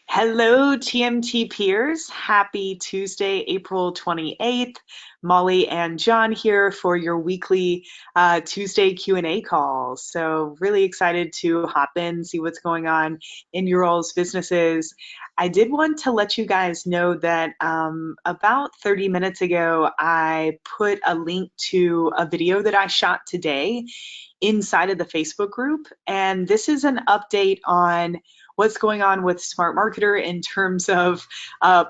Hello, TMT peers. Happy Tuesday, April 28th. Molly and John here for your weekly Tuesday Q&A call. So really excited to hop in, see what's going on in your all's businesses. I did want to let you guys know that about 30 minutes ago, I put a link to a video that I shot today inside of the Facebook group. And this is an update on what's going on with Smart Marketer in terms of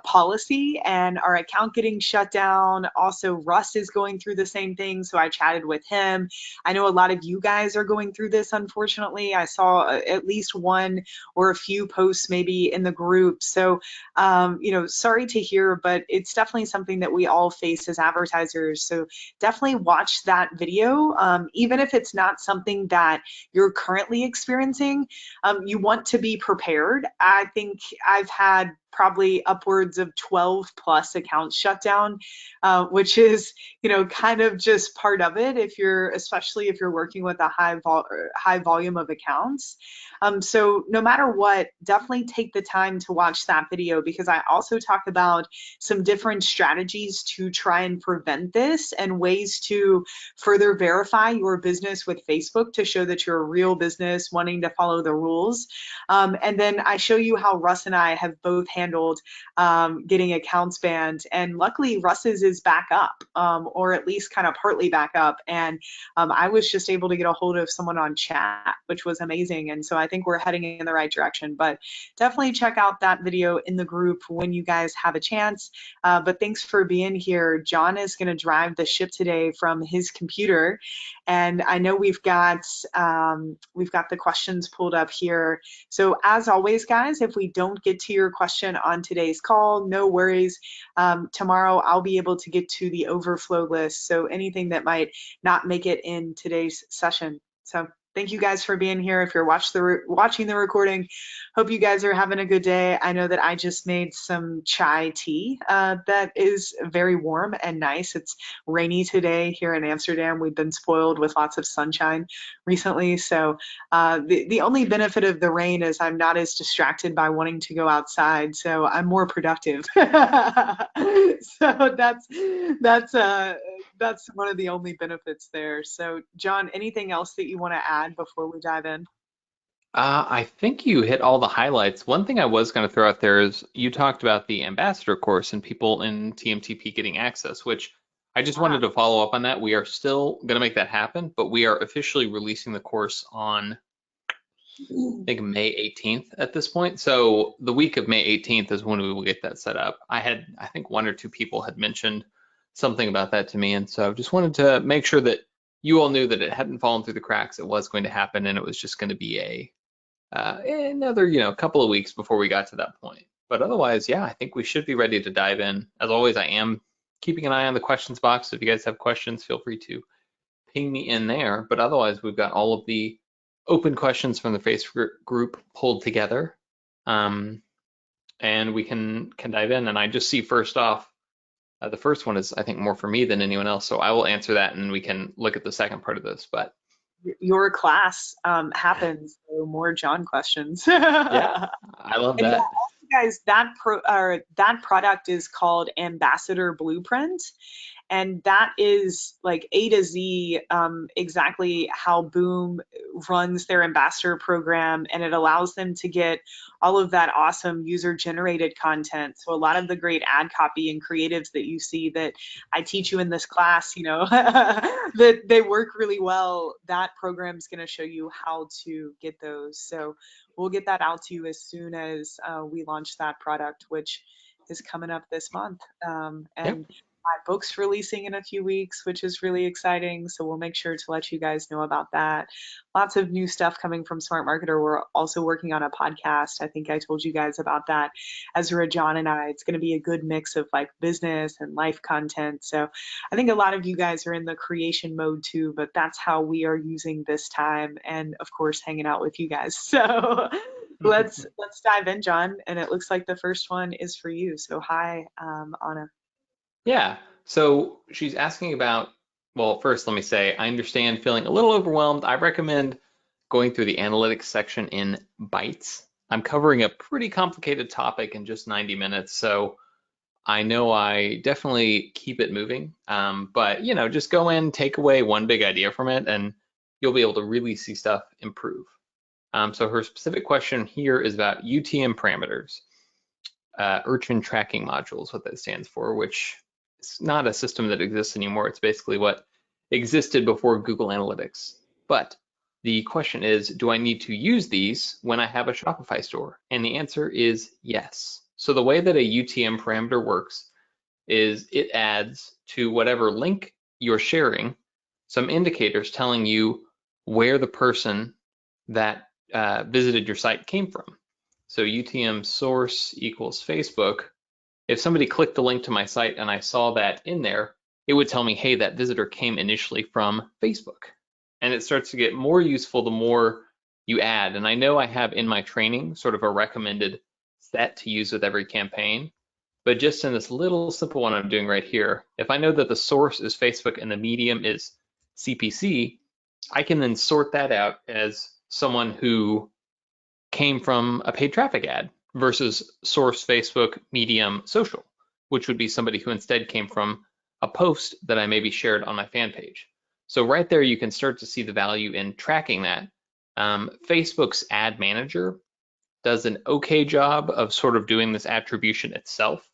policy and our account getting shut down. Also, Russ is going through the same thing, so I chatted with him. I know a lot of you guys are going through this, unfortunately. I saw at least one or a few posts maybe in the group. So, sorry to hear, but it's definitely something that we all face as advertisers. So definitely watch that video, even if it's not something that you're currently experiencing. You want to be prepared. I think I've had probably upwards of 12 plus accounts shut down, which is, kind of just part of it especially if you're working with a high volume of accounts. So no matter what, definitely take the time to watch that video because I also talk about some different strategies to try and prevent this and ways to further verify your business with Facebook to show that you're a real business wanting to follow the rules. And then I show you how Russ and I have both handled getting accounts banned. And luckily, Russ's is back up, or at least kind of partly back up. And I was just able to get a hold of someone on chat, which was amazing. And so I think we're heading in the right direction. But definitely check out that video in the group when you guys have a chance. But thanks for being here. John is going to drive the ship today from his computer. And I know we've got the questions pulled up here. So as always, guys, if we don't get to your question on today's call, no worries. Tomorrow I'll be able to get to the overflow list. So anything that might not make it in today's session. So thank you guys for being here. If you're watching the recording, hope you guys are having a good day. I know that I just made some chai tea that is very warm and nice. It's rainy today here in Amsterdam. We've been spoiled with lots of sunshine recently. So the only benefit of the rain is I'm not as distracted by wanting to go outside. So I'm more productive. So that's one of the only benefits there. So John, anything else that you want to add before we dive in? I think you hit all the highlights. One thing I was going to throw out there is you talked about the ambassador course and people in TMTP getting access, which I just Ah, wanted to follow up on that. We are still going to make that happen, but we are officially releasing the course on, I think, May 18th at this point. So the week of May 18th is when we will get that set up. I think one or two people had mentioned something about that to me, and so I just wanted to make sure that you all knew that it hadn't fallen through the cracks. It was going to happen, and it was just going to be another couple of weeks before we got to that point. But otherwise, yeah, I think we should be ready to dive in. As always, I am keeping an eye on the questions box. If you guys have questions, feel free to ping me in there. But otherwise, we've got all of the open questions from the Facebook group pulled together, and we can dive in. And I just see first off, the first one is I think more for me than anyone else, so I will answer that, and we can look at the second part of this. But your class happens, so more John questions. yeah, I love And yeah, that. also guys, that product is called Ambassador Blueprint, and that is like A to Z, exactly how Boom runs their ambassador program, and it allows them to get all of that awesome user-generated content. So a lot of the great ad copy and creatives that you see that I teach you in this class, that they work really well. That program is going to show you how to get those. So we'll get that out to you as soon as we launch that product, which is coming up this month. Yep. And my book's releasing in a few weeks, which is really exciting. So we'll make sure to let you guys know about that. Lots of new stuff coming from Smart Marketer. We're also working on a podcast. I think I told you guys about that. Ezra, John, and I. It's going to be a good mix of like business and life content. So I think a lot of you guys are in the creation mode too, but that's how we are using this time, and of course hanging out with you guys. So let's dive in, John. And it looks like the first one is for you. So hi, Anna. Yeah. So she's asking about, well, first let me say, I understand feeling a little overwhelmed. I recommend going through the analytics section in Bytes. I'm covering a pretty complicated topic in just 90 minutes, so I know I definitely keep it moving. But just go in, take away one big idea from it, and you'll be able to really see stuff improve. So her specific question here is about UTM parameters, Urchin Tracking Module is what that stands for, which is not a system that exists anymore. It's basically what existed before Google Analytics. But the question is, do I need to use these when I have a Shopify store? And the answer is yes. So the way that a UTM parameter works is it adds to whatever link you're sharing some indicators telling you where the person that visited your site came from. So UTM source equals Facebook. If somebody clicked the link to my site and I saw that in there, it would tell me, hey, that visitor came initially from Facebook. And it starts to get more useful the more you add. And I know I have in my training sort of a recommended set to use with every campaign. But just in this little simple one I'm doing right here, if I know that the source is Facebook and the medium is CPC, I can then sort that out as someone who came from a paid traffic ad versus source Facebook, medium, social, which would be somebody who instead came from a post that I maybe shared on my fan page. So right there, you can start to see the value in tracking that. Facebook's ad manager does an okay job of sort of doing this attribution itself.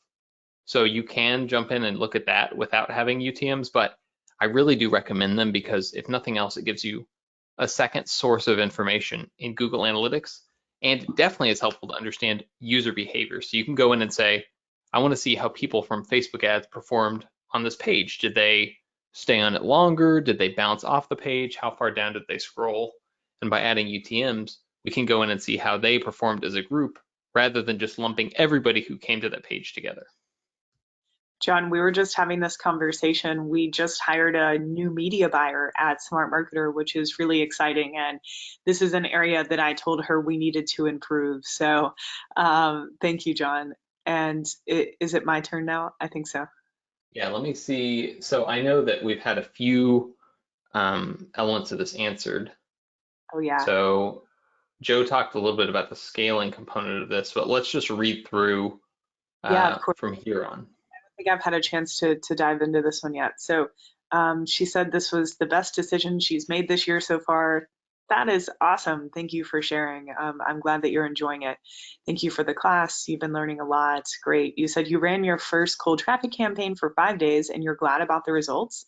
So you can jump in and look at that without having UTMs, but I really do recommend them because if nothing else, it gives you a second source of information in Google Analytics. And it definitely is helpful to understand user behavior. So you can go in and say, I want to see how people from Facebook ads performed on this page. Did they stay on it longer? Did they bounce off the page? How far down did they scroll? And by adding UTMs, we can go in and see how they performed as a group rather than just lumping everybody who came to that page together. John, we were just having this conversation. We just hired a new media buyer at Smart Marketer, which is really exciting. And this is an area that I told her we needed to improve. So thank you, John. And is it my turn now? I think so. Yeah, let me see. So I know that we've had a few elements of this answered. Oh, yeah. So Joe talked a little bit about the scaling component of this, but let's just read through Yeah, of course. from here on. I don't think I've had a chance to dive into this one yet. So she said this was the best decision she's made this year so far. That is awesome. Thank you for sharing. I'm glad that you're enjoying it. Thank you for the class. You've been learning a lot. Great. You said you ran your first cold traffic campaign for 5 days and you're glad about the results.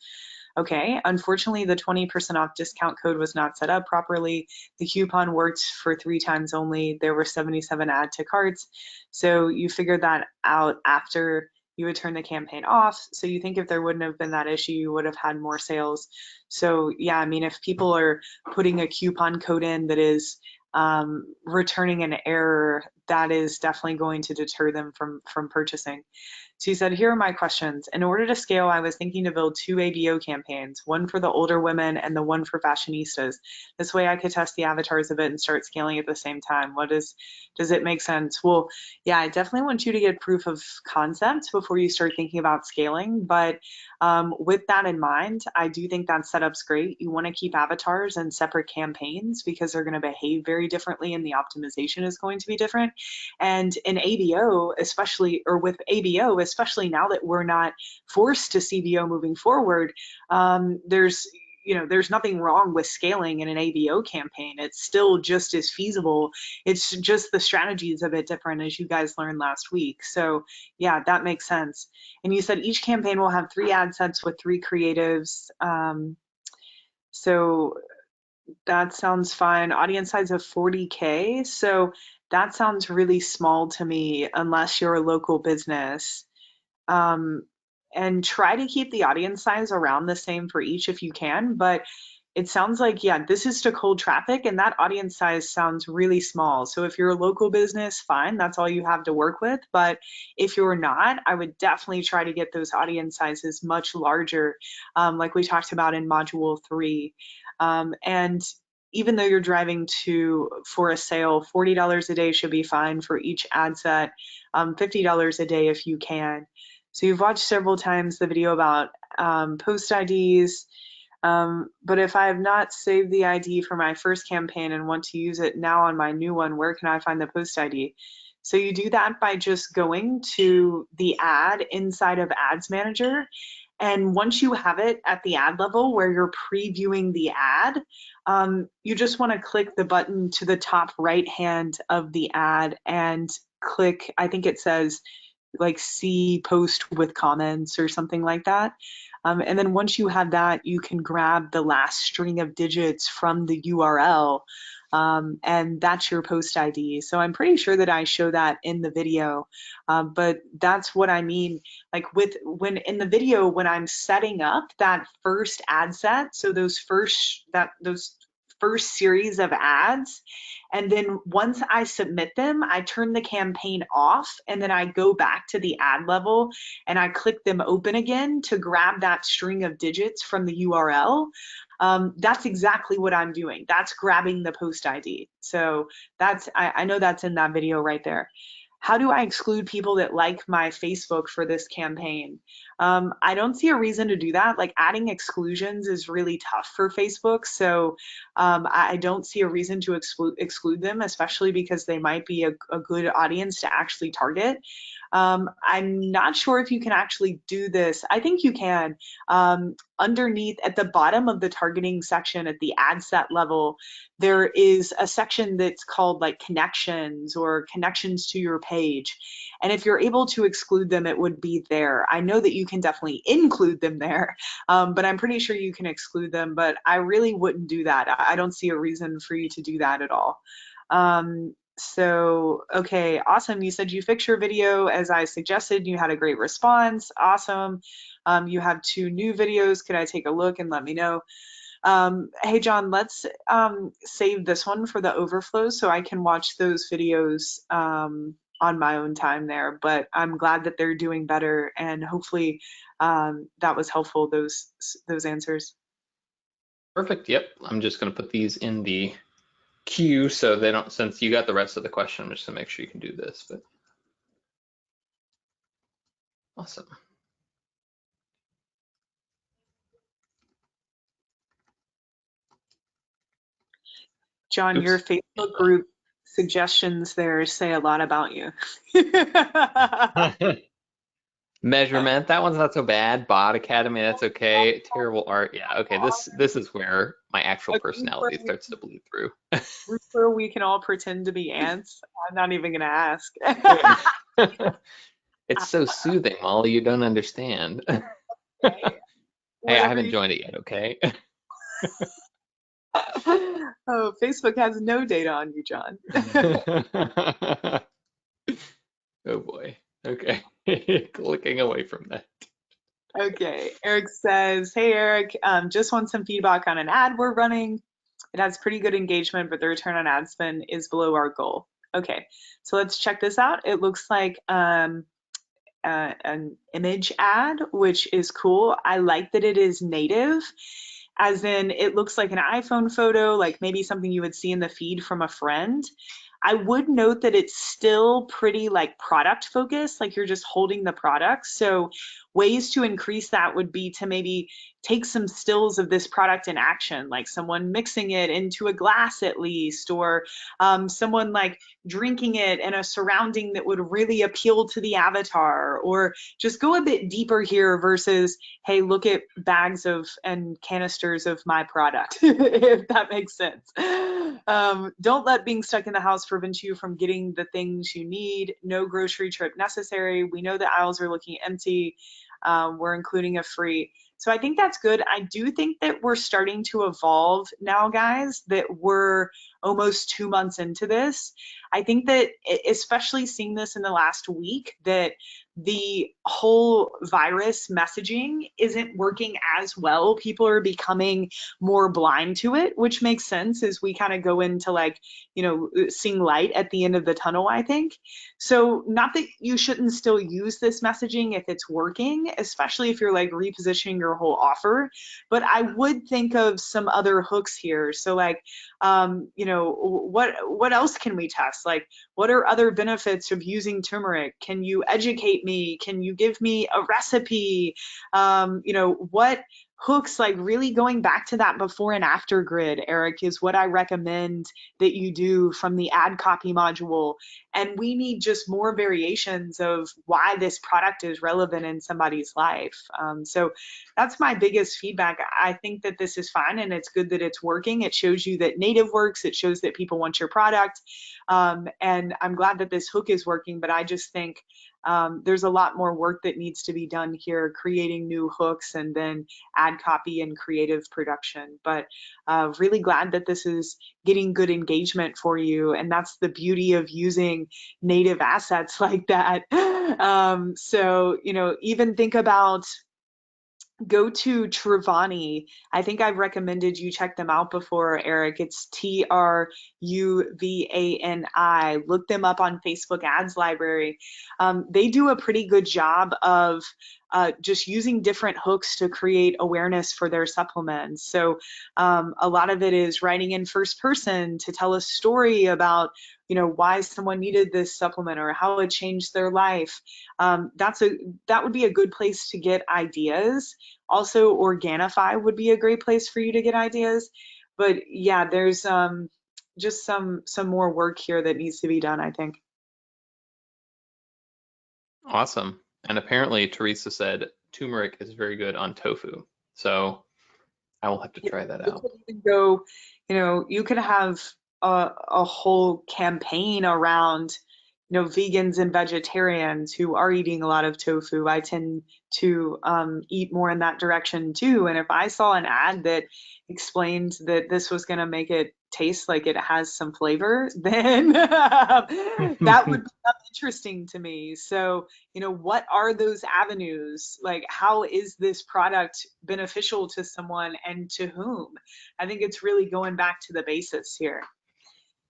Okay, unfortunately, the 20% off discount code was not set up properly. The coupon worked for 3 times only. There were 77 add to carts. So you figured that out after you would turn the campaign off. So you think if there wouldn't have been that issue, you would have had more sales. So yeah, I mean, if people are putting a coupon code in that is returning an error, that is definitely going to deter them from purchasing. So he said, here are my questions. In order to scale, I was thinking to build 2 ABO campaigns, one for the older women and the one for fashionistas. This way I could test the avatars of it and start scaling at the same time. Does it make sense? Well, yeah, I definitely want you to get proof of concept before you start thinking about scaling. But with that in mind, I do think that setup's great. You want to keep avatars in separate campaigns because they're going to behave very differently and the optimization is going to be different. And in ABO, especially, or with ABO, especially now that we're not forced to CBO moving forward, there's nothing wrong with scaling in an ABO campaign. It's still just as feasible. It's just the strategy is a bit different, as you guys learned last week. So yeah, that makes sense. And you said each campaign will have 3 ad sets with 3 creatives. So that sounds fine. Audience size of 40K. So that sounds really small to me unless you're a local business. And try to keep the audience size around the same for each if you can, but it sounds like, yeah, this is to cold traffic and that audience size sounds really small. So if you're a local business, fine, that's all you have to work with. But if you're not, I would definitely try to get those audience sizes much larger, like we talked about in module 3. And even though you're driving for a sale, $40 a day should be fine for each ad set, $50 a day if you can. So you've watched several times the video about post IDs. But if I have not saved the ID for my first campaign and want to use it now on my new one, where can I find the post ID? So you do that by just going to the ad inside of Ads Manager. And once you have it at the ad level where you're previewing the ad, you just want to click the button to the top right hand of the ad and click, I think it says like see post with comments or something like that. And then once you have that, you can grab the last string of digits from the URL, and that's your post ID. So I'm pretty sure that I show that in the video, but that's what I mean. Like when in the video, when I'm setting up that first ad set, so those first series of ads, and then once I submit them, I turn the campaign off, and then I go back to the ad level and I click them open again to grab that string of digits from the URL. That's exactly what I'm doing. That's grabbing the post ID. So I know that's in that video right there. How do I exclude people that like my Facebook for this campaign? I don't see a reason to do that. Like adding exclusions is really tough for Facebook. So I don't see a reason to exclude them, especially because they might be a good audience to actually target. I'm not sure if you can actually do this. I think you can. Underneath at the bottom of the targeting section at the ad set level, there is a section that's called like connections or connections to your page. And if you're able to exclude them, it would be there. I know that you can definitely include them there, but I'm pretty sure you can exclude them, but I really wouldn't do that. I don't see a reason for you to do that at all. So, okay, awesome. You said you fixed your video as I suggested. You had a great response. Awesome. You have 2 new videos. Could I take a look and let me know? Hey, John, let's save this one for the overflow so I can watch those videos on my own time there. But I'm glad that they're doing better, and hopefully that was helpful, those answers. Perfect. Yep. I'm just going to put these in the queue so they don't, since you got the rest of the question, I'm just gonna make sure you can do this, but awesome. John, Oops. your Facebook group suggestions there say a lot about you. Measurement, that one's not so bad. Bot Academy, that's okay. Terrible art, yeah, okay. This is where my actual personality starts to bleed through. Group where we can all pretend to be ants. I'm not even gonna ask. It's so soothing, Molly. You don't understand. Right? Hey, I Whatever haven't you. joined it yet, okay? Oh, Facebook has no data on you, John. Oh boy. Okay. Clicking away from that. Okay, Eric says, hey Eric, just want some feedback on an ad we're running. It has pretty good engagement, but the return on ad spend is below our goal. Okay, so let's check this out. It looks like an image ad, which is cool. I like that it is native, as in it looks like an iPhone photo, like maybe something you would see in the feed from a friend. I would note that it's still pretty like product focused, like you're just holding the product. So ways to increase that would be to maybe take some stills of this product in action, like someone mixing it into a glass at least, or someone like drinking it in a surrounding that would really appeal to the avatar, or just go a bit deeper here versus, hey, look at bags of and canisters of my product, if that makes sense. Don't let being stuck in the house prevent you from getting the things you need. No grocery trip necessary. We know the aisles are looking empty. We're including a free. So I think that's good. I do think that we're starting to evolve now, guys, that we're almost 2 months into this. I think that, especially seeing this in the last week, that the whole virus messaging isn't working as well. People are becoming more blind to it, which makes sense as we kind of go into like, seeing light at the end of the tunnel, I think. So not that you shouldn't still use this messaging if it's working, especially if you're like repositioning your whole offer, but I would think of some other hooks here. So like, what else can we test? Like, what are other benefits of using turmeric? Can you educate me? Can you give me a recipe? hooks, like really going back to that before and after grid, Eric, is what I recommend that you do from the ad copy module. And we need just more variations of why this product is relevant in somebody's life. So that's my biggest feedback. I think that this is fine and it's good that it's working. It shows you that native works. It shows that people want your product. And I'm glad that this hook is working, but I just think there's a lot more work that needs to be done here, creating new hooks and then ad copy and creative production. But really glad that this is getting good engagement for you. And that's the beauty of using native assets like that. So, you know, even think about, go to Truvani. I think I've recommended you check them out before, Eric. It's Truvani. Look them up on Facebook Ads Library. They do a pretty good job of just using different hooks to create awareness for their supplements. So a lot of it is writing in first person to tell a story about, you know, why someone needed this supplement or how it changed their life. That would be a good place to get ideas. Also, Organifi would be a great place for you to get ideas. But yeah, there's just some more work here that needs to be done, I think. Awesome. And apparently Teresa said turmeric is very good on tofu. So I will have to try that You out. could even go, you know, you could have a whole campaign around, you know, vegans and vegetarians who are eating a lot of tofu. I tend to eat more in that direction too. And if I saw an ad that explained that this was going to make it taste like it has some flavor, then that would become interesting to me. So, you know, what are those avenues? Like, how is this product beneficial to someone and to whom? I think it's really going back to the basis here.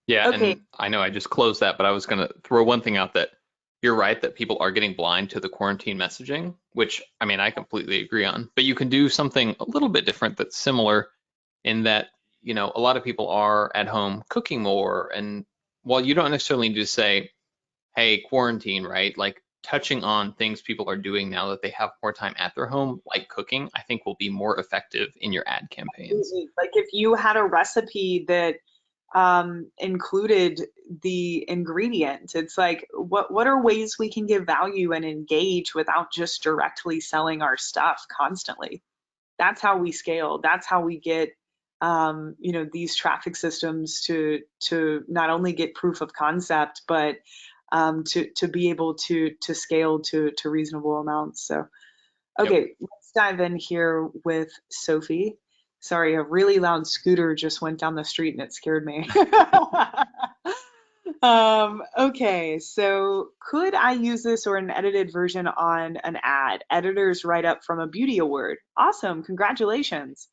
Yeah, Okay. and I know I just closed that, but I was going to throw one thing out that you're right that people are getting blind to the quarantine messaging, which I mean, I completely agree on. But you can do something a little bit different that's similar in that, you know, a lot of people are at home cooking more. And while you don't necessarily need to say, hey, quarantine, right? Like touching on things people are doing now that they have more time at their home, like cooking, I think will be more effective in your ad campaigns. Like if you had a recipe that included the ingredient, it's like, what are ways we can give value and engage without just directly selling our stuff constantly? That's how we scale. That's how we get you know, these traffic systems to not only get proof of concept, but to be able to scale to reasonable amounts. So Yep. okay, let's dive in here with Sophie. Sorry, a really loud scooter just went down the street and it scared me. Okay, so could I use this or an edited version on an ad? Editor's write-up from a beauty award. Awesome, congratulations.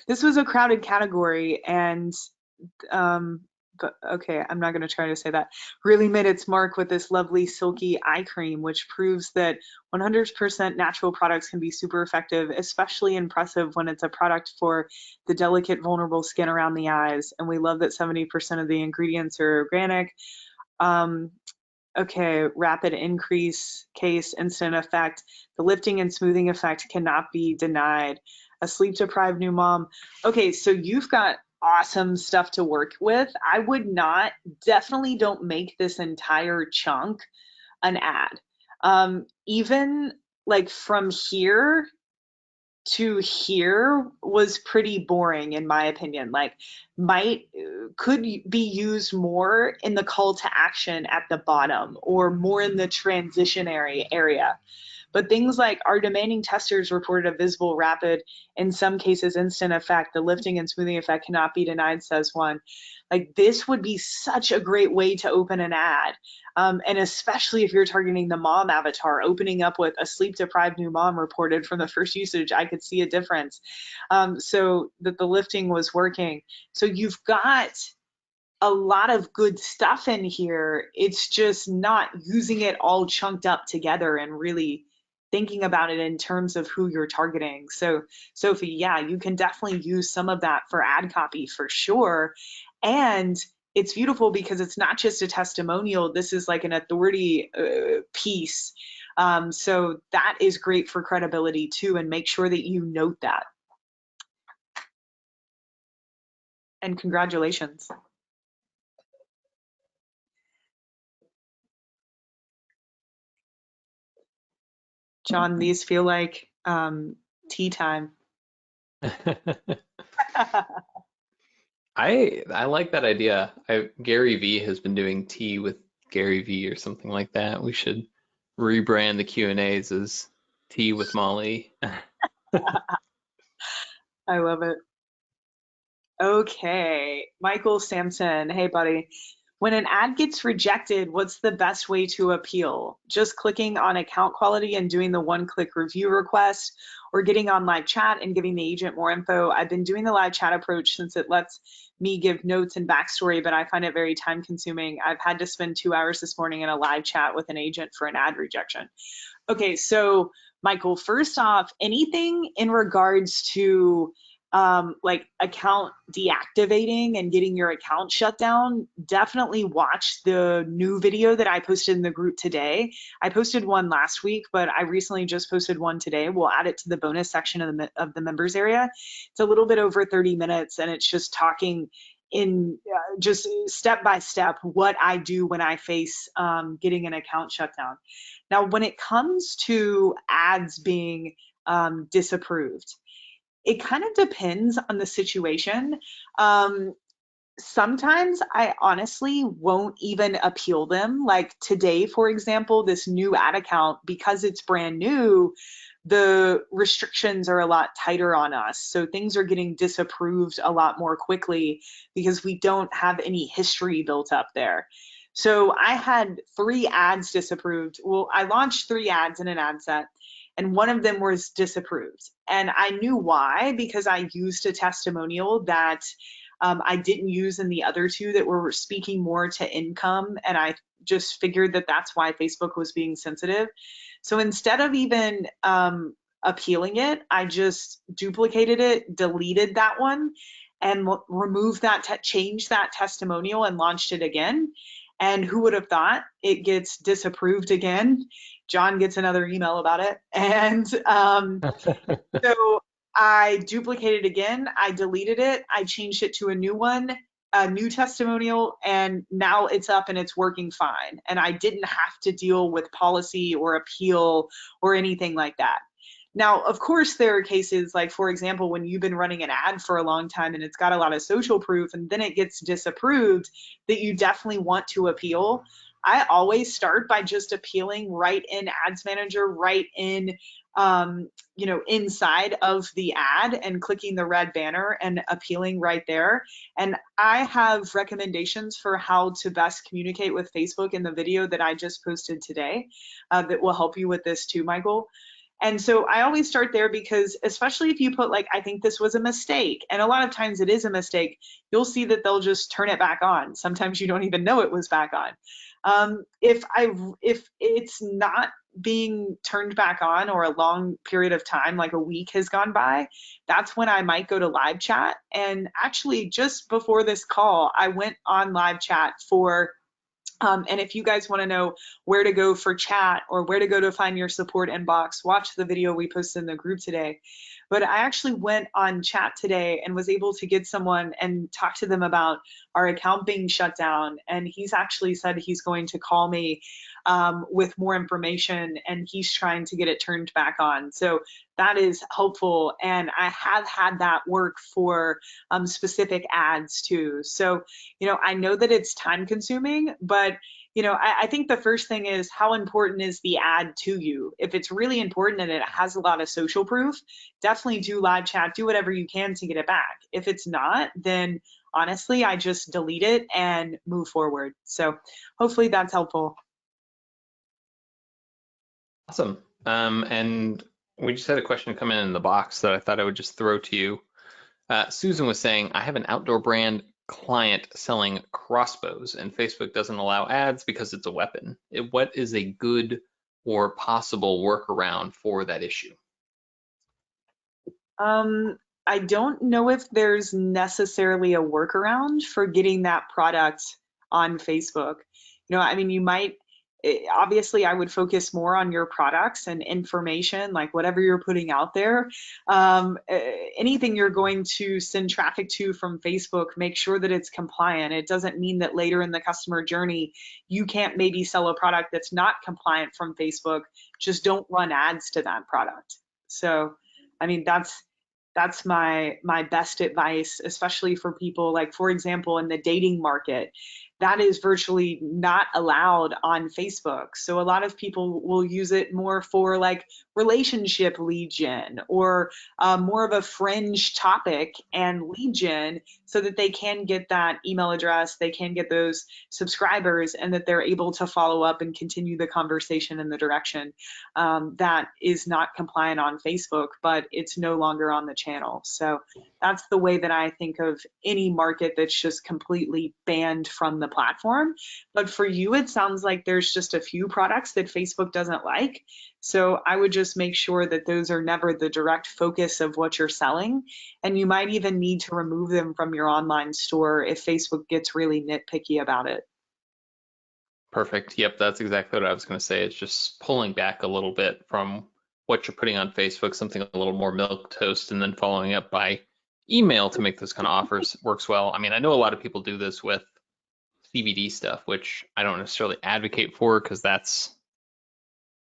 This was a crowded category and um, but okay, I'm not going to try to say that, really made its mark with this lovely silky eye cream, which proves that 100% natural products can be super effective, especially impressive when it's a product for the delicate, vulnerable skin around the eyes. And we love that 70% of the ingredients are organic. Um, okay, rapid increase, case, instant effect. The lifting and smoothing effect cannot be denied. A sleep deprived new mom. Okay, so you've got awesome stuff to work with. I would not, definitely don't make this entire chunk an ad. Even like from here to here was pretty boring in my opinion. Like might could be used more in the call to action at the bottom or more in the transitionary area. But things like our demanding testers reported a visible, rapid, in some cases instant effect. The lifting and smoothing effect cannot be denied, says one. Like this would be such a great way to open an ad. And especially if you're targeting the mom avatar, opening up with a sleep deprived new mom reported from the first usage, I could see a difference. So that the lifting was working. So you've got a lot of good stuff in here. It's just not using it all chunked up together and really thinking about it in terms of who you're targeting. So, Sophie, yeah, you can definitely use some of that for ad copy for sure. And it's beautiful because it's not just a testimonial. This is like an authority piece So that is great for credibility too, and make sure that you note that. And congratulations. John, these feel like tea time. I like that idea. Gary V has been doing tea with Gary V or something like that. We should rebrand the Q&As as tea with Molly. I love it. Okay, Michael Sampson. Hey, buddy. When an ad gets rejected, what's the best way to appeal? Just clicking on account quality and doing the one-click review request, or getting on live chat and giving the agent more info? I've been doing the live chat approach since it lets me give notes and backstory, but I find it very time consuming. I've had to spend 2 hours this morning in a live chat with an agent for an ad rejection. Okay, so Michael, first off, anything in regards to like account deactivating and getting your account shut down, definitely watch the new video that I posted in the group today. I posted one last week, but I recently just posted one today. We'll add it to the bonus section of the members area. It's a little bit over 30 minutes, and it's just talking in just step by step what I do when I face getting an account shut down. Now, when it comes to ads being disapproved, it kind of depends on the situation. Sometimes I honestly won't even appeal them. Like today, for example, this new ad account, because it's brand new, the restrictions are a lot tighter on us. So things are getting disapproved a lot more quickly because we don't have any history built up there. So I had 3 ads disapproved. Well, I launched 3 ads in an ad set, and one of them was disapproved. And I knew why, because I used a testimonial that I didn't use in the other 2 that were speaking more to income. And I just figured that that's why Facebook was being sensitive. So instead of even appealing it, I just duplicated it, deleted that one, and removed that, changed that testimonial and launched it again. And who would have thought it gets disapproved again? John gets another email about it. And so I duplicated again, I deleted it, I changed it to a new one, a new testimonial, and now it's up and it's working fine. And I didn't have to deal with policy or appeal or anything like that. Now, of course, there are cases like, for example, when you've been running an ad for a long time and it's got a lot of social proof and then it gets disapproved, that you definitely want to appeal. I always start by just appealing right in Ads Manager, right in inside of the ad, and clicking the red banner and appealing right there. And I have recommendations for how to best communicate with Facebook in the video that I just posted today that will help you with this too, Michael. And so I always start there because, especially if you put like, I think this was a mistake, and a lot of times it is a mistake, you'll see that they'll just turn it back on. Sometimes you don't even know it was back on. If it's not being turned back on, or a long period of time, like a week has gone by, that's when I might go to live chat. And actually, just before this call, I went on live chat for and if you guys want to know where to go for chat or where to go to find your support inbox, watch the video we posted in the group today. But I actually went on chat today and was able to get someone and talk to them about our account being shut down. And he's actually said he's going to call me with more information, and he's trying to get it turned back on. So that is helpful. And I have had that work for specific ads too. So, I know that it's time consuming, but I think the first thing is, how important is the ad to you? If it's really important and it has a lot of social proof, definitely do live chat, do whatever you can to get it back. If it's not, then honestly, I just delete it and move forward. So hopefully that's helpful. Awesome. And we just had a question come in the box that I thought I would just throw to you. Susan was saying, I have an outdoor brand client selling crossbows, and Facebook doesn't allow ads because it's a weapon. What is a good or possible workaround for that issue? I don't know if there's necessarily a workaround for getting that product on Facebook. I mean, you might, obviously I would focus more on your products and information, like whatever you're putting out there. Anything you're going to send traffic to from Facebook, make sure that it's compliant. It doesn't mean that later in the customer journey, you can't maybe sell a product that's not compliant from Facebook. Just don't run ads to that product. So, I mean, that's my best advice, especially for people like, for example, in the dating market. That is virtually not allowed on Facebook. So a lot of people will use it more for like relationship lead gen, or more of a fringe topic and lead gen, so that they can get that email address, they can get those subscribers, and that they're able to follow up and continue the conversation in the direction that is not compliant on Facebook, but it's no longer on the channel. So that's the way that I think of any market that's just completely banned from the platform. But for you, it sounds like there's just a few products that Facebook doesn't like. So I would just make sure that those are never the direct focus of what you're selling. And you might even need to remove them from your online store if Facebook gets really nitpicky about it. Perfect. Yep, that's exactly what I was going to say. It's just pulling back a little bit from what you're putting on Facebook, something a little more milk toast, and then following up by email to make those kind of offers works well. I mean, I know a lot of people do this with CBD stuff, which I don't necessarily advocate for, because that's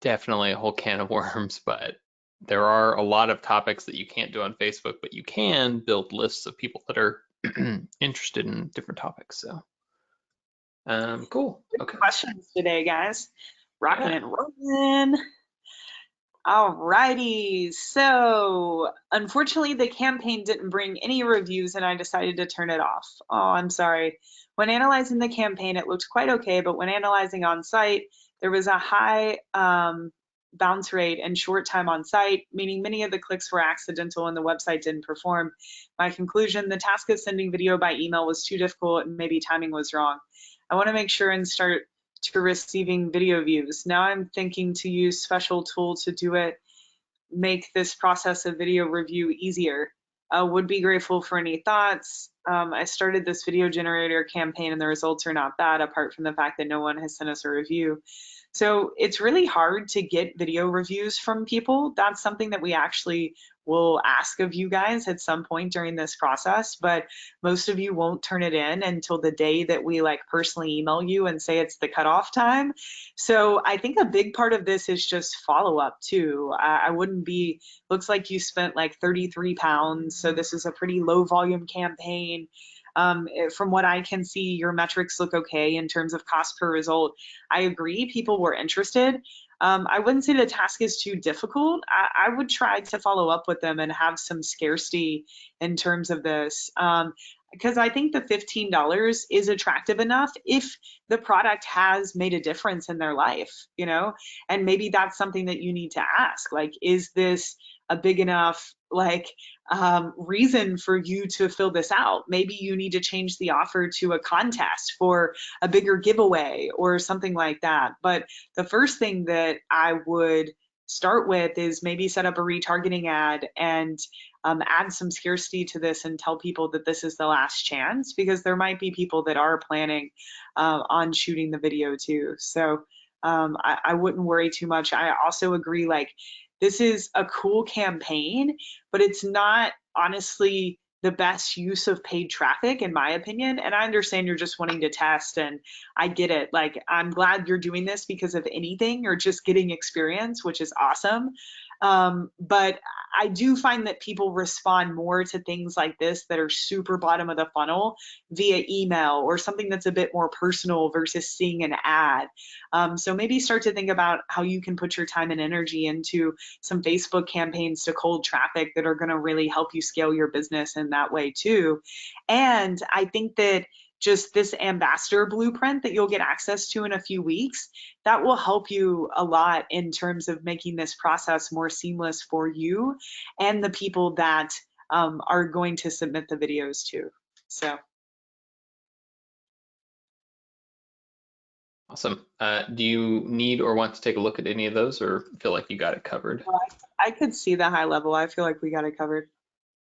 definitely a whole can of worms, but there are a lot of topics that you can't do on Facebook, but you can build lists of people that are interested in different topics. So, cool. Okay. Questions today, guys. Rocking Yeah. and rolling. Alrighty, so unfortunately the campaign didn't bring any reviews and I decided to turn it off. Oh, I'm sorry. When analyzing the campaign, it looked quite okay, but when analyzing on site, there was a high bounce rate and short time on site, meaning many of the clicks were accidental and the website didn't perform. My conclusion, the task of sending video by email was too difficult and maybe timing was wrong. I want to make sure and start to receiving video views. Now I'm thinking to use special tool to do it, make this process of video review easier. Would be grateful for any thoughts. I started this video generator campaign and the results are not bad, apart from the fact that no one has sent us a review. So it's really hard to get video reviews from people. That's something that we actually will ask of you guys at some point during this process, but most of you won't turn it in until the day that we like personally email you and say it's the cutoff time. So I think a big part of this is just follow up too. I wouldn't be, looks like you spent like 33 pounds. So this is a pretty low volume campaign. From what I can see, your metrics look okay in terms of cost per result. I agree, people were interested. I wouldn't say the task is too difficult. I would try to follow up with them and have some scarcity in terms of this. Because I think the $15 is attractive enough if the product has made a difference in their life, you know, and maybe that's something that you need to ask, like, is this a big enough reason for you to fill this out? Maybe you need to change the offer to a contest for a bigger giveaway or something like that. But the first thing that I would start with is maybe set up a retargeting ad and add some scarcity to this and tell people that this is the last chance, because there might be people that are planning on shooting the video too. So I wouldn't worry too much. I also agree, like, this is a cool campaign, but it's not honestly the best use of paid traffic, in my opinion. And I understand you're just wanting to test, and I get it. Like, I'm glad you're doing this because of anything or just getting experience, which is awesome. But I do find that people respond more to things like this that are super bottom of the funnel via email or something that's a bit more personal versus seeing an ad. So maybe start to think about how you can put your time and energy into some Facebook campaigns to cold traffic that are going to really help you scale your business in that way too. And I think that just this ambassador blueprint that you'll get access to in a few weeks, that will help you a lot in terms of making this process more seamless for you and the people that are going to submit the videos to. So. Awesome. Do you need or want to take a look at any of those, or feel like you got it covered? I could see the high level. I feel like we got it covered.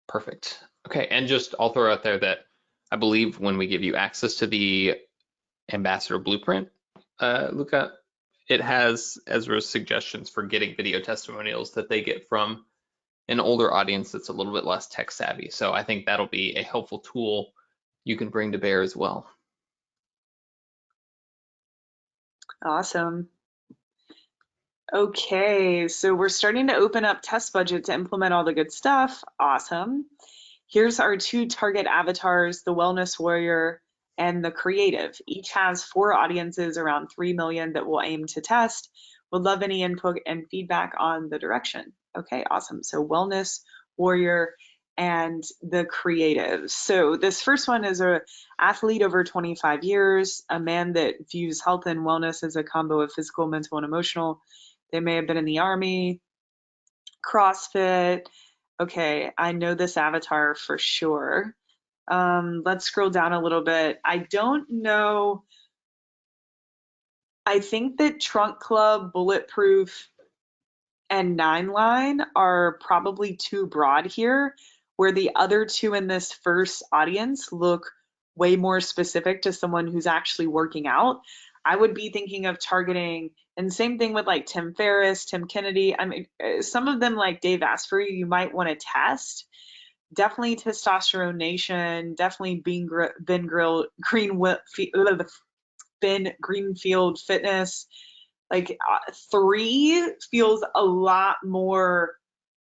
Perfect. Okay, and just I'll throw out there that I believe when we give you access to the ambassador blueprint, Luca, it has Ezra's suggestions for getting video testimonials that they get from an older audience that's a little bit less tech savvy. So I think that'll be a helpful tool you can bring to bear as well. Awesome. Okay, so we're starting to open up test budget to implement all the good stuff. Awesome. Here's our 2 target avatars, the wellness warrior and the creative. Each has 4 audiences around 3 million that we'll aim to test. Would love any input and feedback on the direction. Okay, awesome. So wellness warrior and the creative. So this first one is a athlete over 25 years, a man that views health and wellness as a combo of physical, mental, and emotional. They may have been in the army, CrossFit. Okay, I know this avatar for sure. Let's scroll down a little bit. I don't know. I think that Trunk Club, Bulletproof, and 9line are probably too broad here, where the other 2 in this first audience look way more specific to someone who's actually working out. I would be thinking of targeting, and same thing with like Tim Ferriss, Tim Kennedy. I mean, some of them like Dave Asprey, you might want to test. Definitely Testosterone Nation, definitely Ben Greenfield Fitness. Like 3 feels a lot more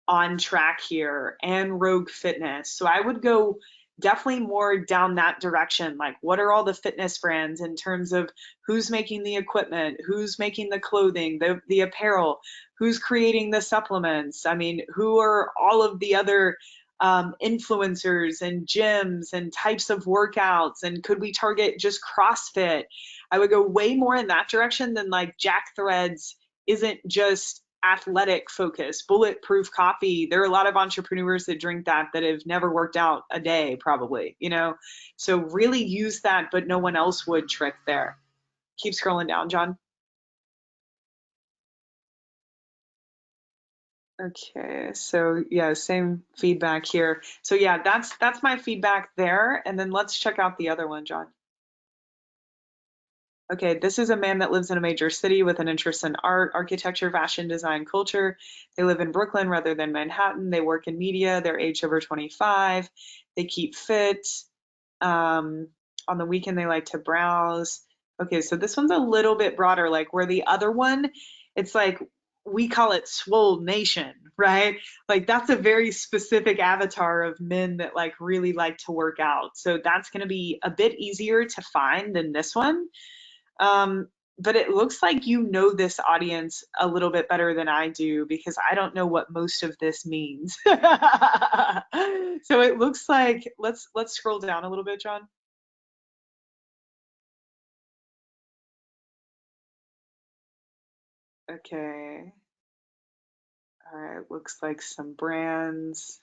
on track here, and Rogue Fitness. So I would go definitely more down that direction. Like, what are all the fitness brands in terms of who's making the equipment, who's making the clothing, the apparel, who's creating the supplements? I mean, who are all of the other influencers and gyms and types of workouts? And could we target just CrossFit? I would go way more in that direction than like Jack Threads isn't just athletic focused. Bulletproof coffee, there are a lot of entrepreneurs that drink that have never worked out a day probably, you know. So really use that, but no one else would trick there. Keep scrolling down, John. Okay, so yeah, same feedback here. So yeah, that's my feedback there. And then let's check out the other one, John. Okay, this is a man that lives in a major city with an interest in art, architecture, fashion, design, culture. They live in Brooklyn rather than Manhattan. They work in media. They're age over 25. They keep fit. On the weekend, they like to browse. Okay, so this one's a little bit broader, like where the other one, it's like we call it Swole Nation, right? Like that's a very specific avatar of men that like really like to work out. So that's going to be a bit easier to find than this one. But it looks like you know this audience a little bit better than I do because I don't know what most of this means. So it looks like let's scroll down a little bit, John. Okay. All right, looks like some brands,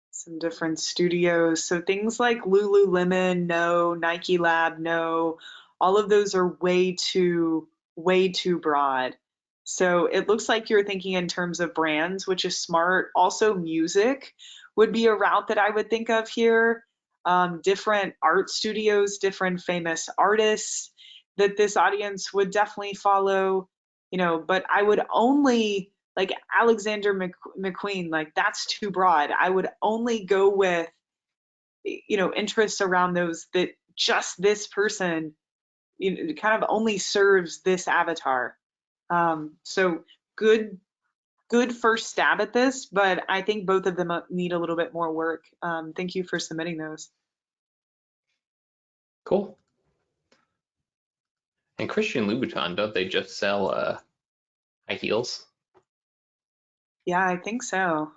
some different studios. So things like Lululemon, no, Nike Lab, no. All of those are way too broad. So it looks like you're thinking in terms of brands, which is smart. Also, music would be a route that I would think of here. Different art studios, different famous artists that this audience would definitely follow, you know, but I would only like Alexander McQueen, like that's too broad. I would only go with, you know, interests around those that just this person, you know, kind of only serves this avatar. So good first stab at this, but I think both of them need a little bit more work. Thank you for submitting those. Cool. And Christian Louboutin, don't they just sell high heels? Yeah, I think so.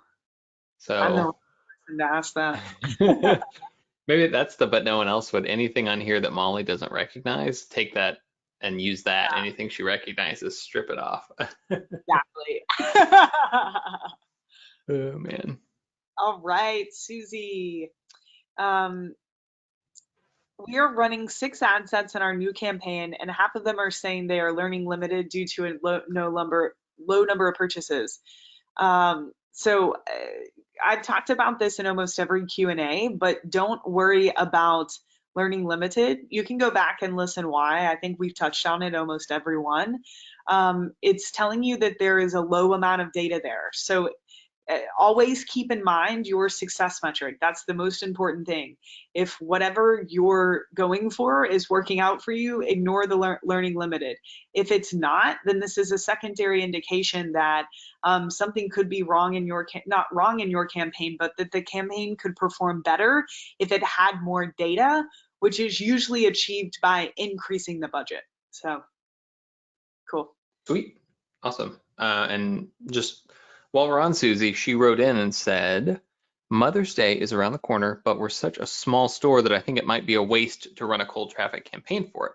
I'm the So person to ask that. maybe that's the but no one else would. Anything on here that Molly doesn't recognize, take that and use that. Yeah, Anything she recognizes, strip it off. exactly. Oh man. All right, Susie. Um, we are running 6 ad sets in our new campaign, and half of them are saying they are learning limited due to a low number of purchases. So I've talked about this in almost every Q&A, but don't worry about Learning Limited. You can go back and listen why. I think we've touched on it almost everyone. It's telling you that there is a low amount of data there. So always keep in mind your success metric. That's the most important thing. If whatever you're going for is working out for you, ignore the Learning Limited. If it's not, then this is a secondary indication that something could be wrong in your, not wrong in your campaign, but that the campaign could perform better if it had more data, which is usually achieved by increasing the budget. So, cool. Sweet. Awesome. And just while we're on Susie, she wrote in and said, Mother's Day is around the corner, but we're such a small store that I think it might be a waste to run a cold traffic campaign for it.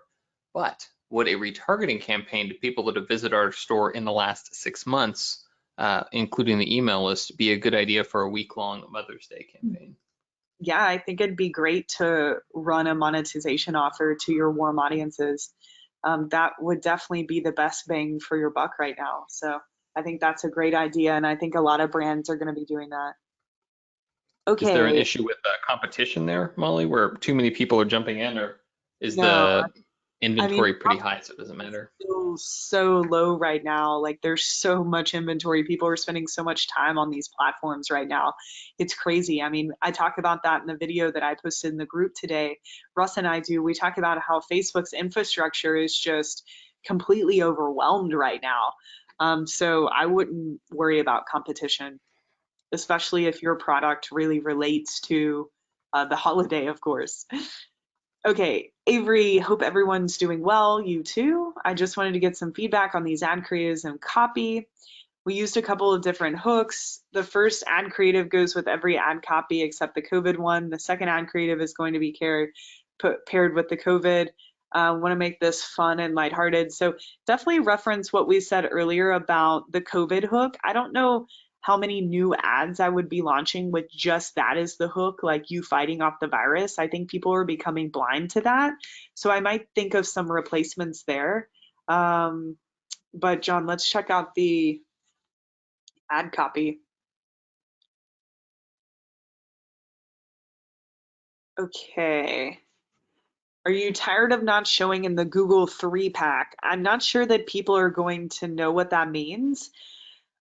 But would a retargeting campaign to people that have visited our store in the last 6 months, including the email list, be a good idea for a week-long Mother's Day campaign? Yeah, I think it'd be great to run a monetization offer to your warm audiences. That would definitely be the best bang for your buck right now. So I think that's a great idea, and I think a lot of brands are going to be doing that. Is there an Okay. issue with competition there, Molly, where too many people are jumping in, or is No, the I mean, inventory pretty high so it doesn't matter? still so low right now. Like there's so much inventory. People are spending so much time on these platforms right now. It's crazy. I mean, I talk about that in the video that I posted in the group today. Russ and I do. We talk about how Facebook's infrastructure is just completely overwhelmed right now. So I wouldn't worry about competition, especially if your product really relates to the holiday, of course. Okay, Avery, hope everyone's doing well. You too. I just wanted to get some feedback on these ad creatives and copy. We used a couple of different hooks. The first ad creative goes with every ad copy except the COVID one. The second ad creative is going to be paired with the COVID. Want to make this fun and lighthearted. So definitely reference what we said earlier about the COVID hook. I don't know how many new ads I would be launching with just that as the hook, like you fighting off the virus. I think people are becoming blind to that. So I might think of some replacements there. But John, let's check out the ad copy. Okay. Are you tired of not showing in the Google 3-pack? I'm not sure that people are going to know what that means.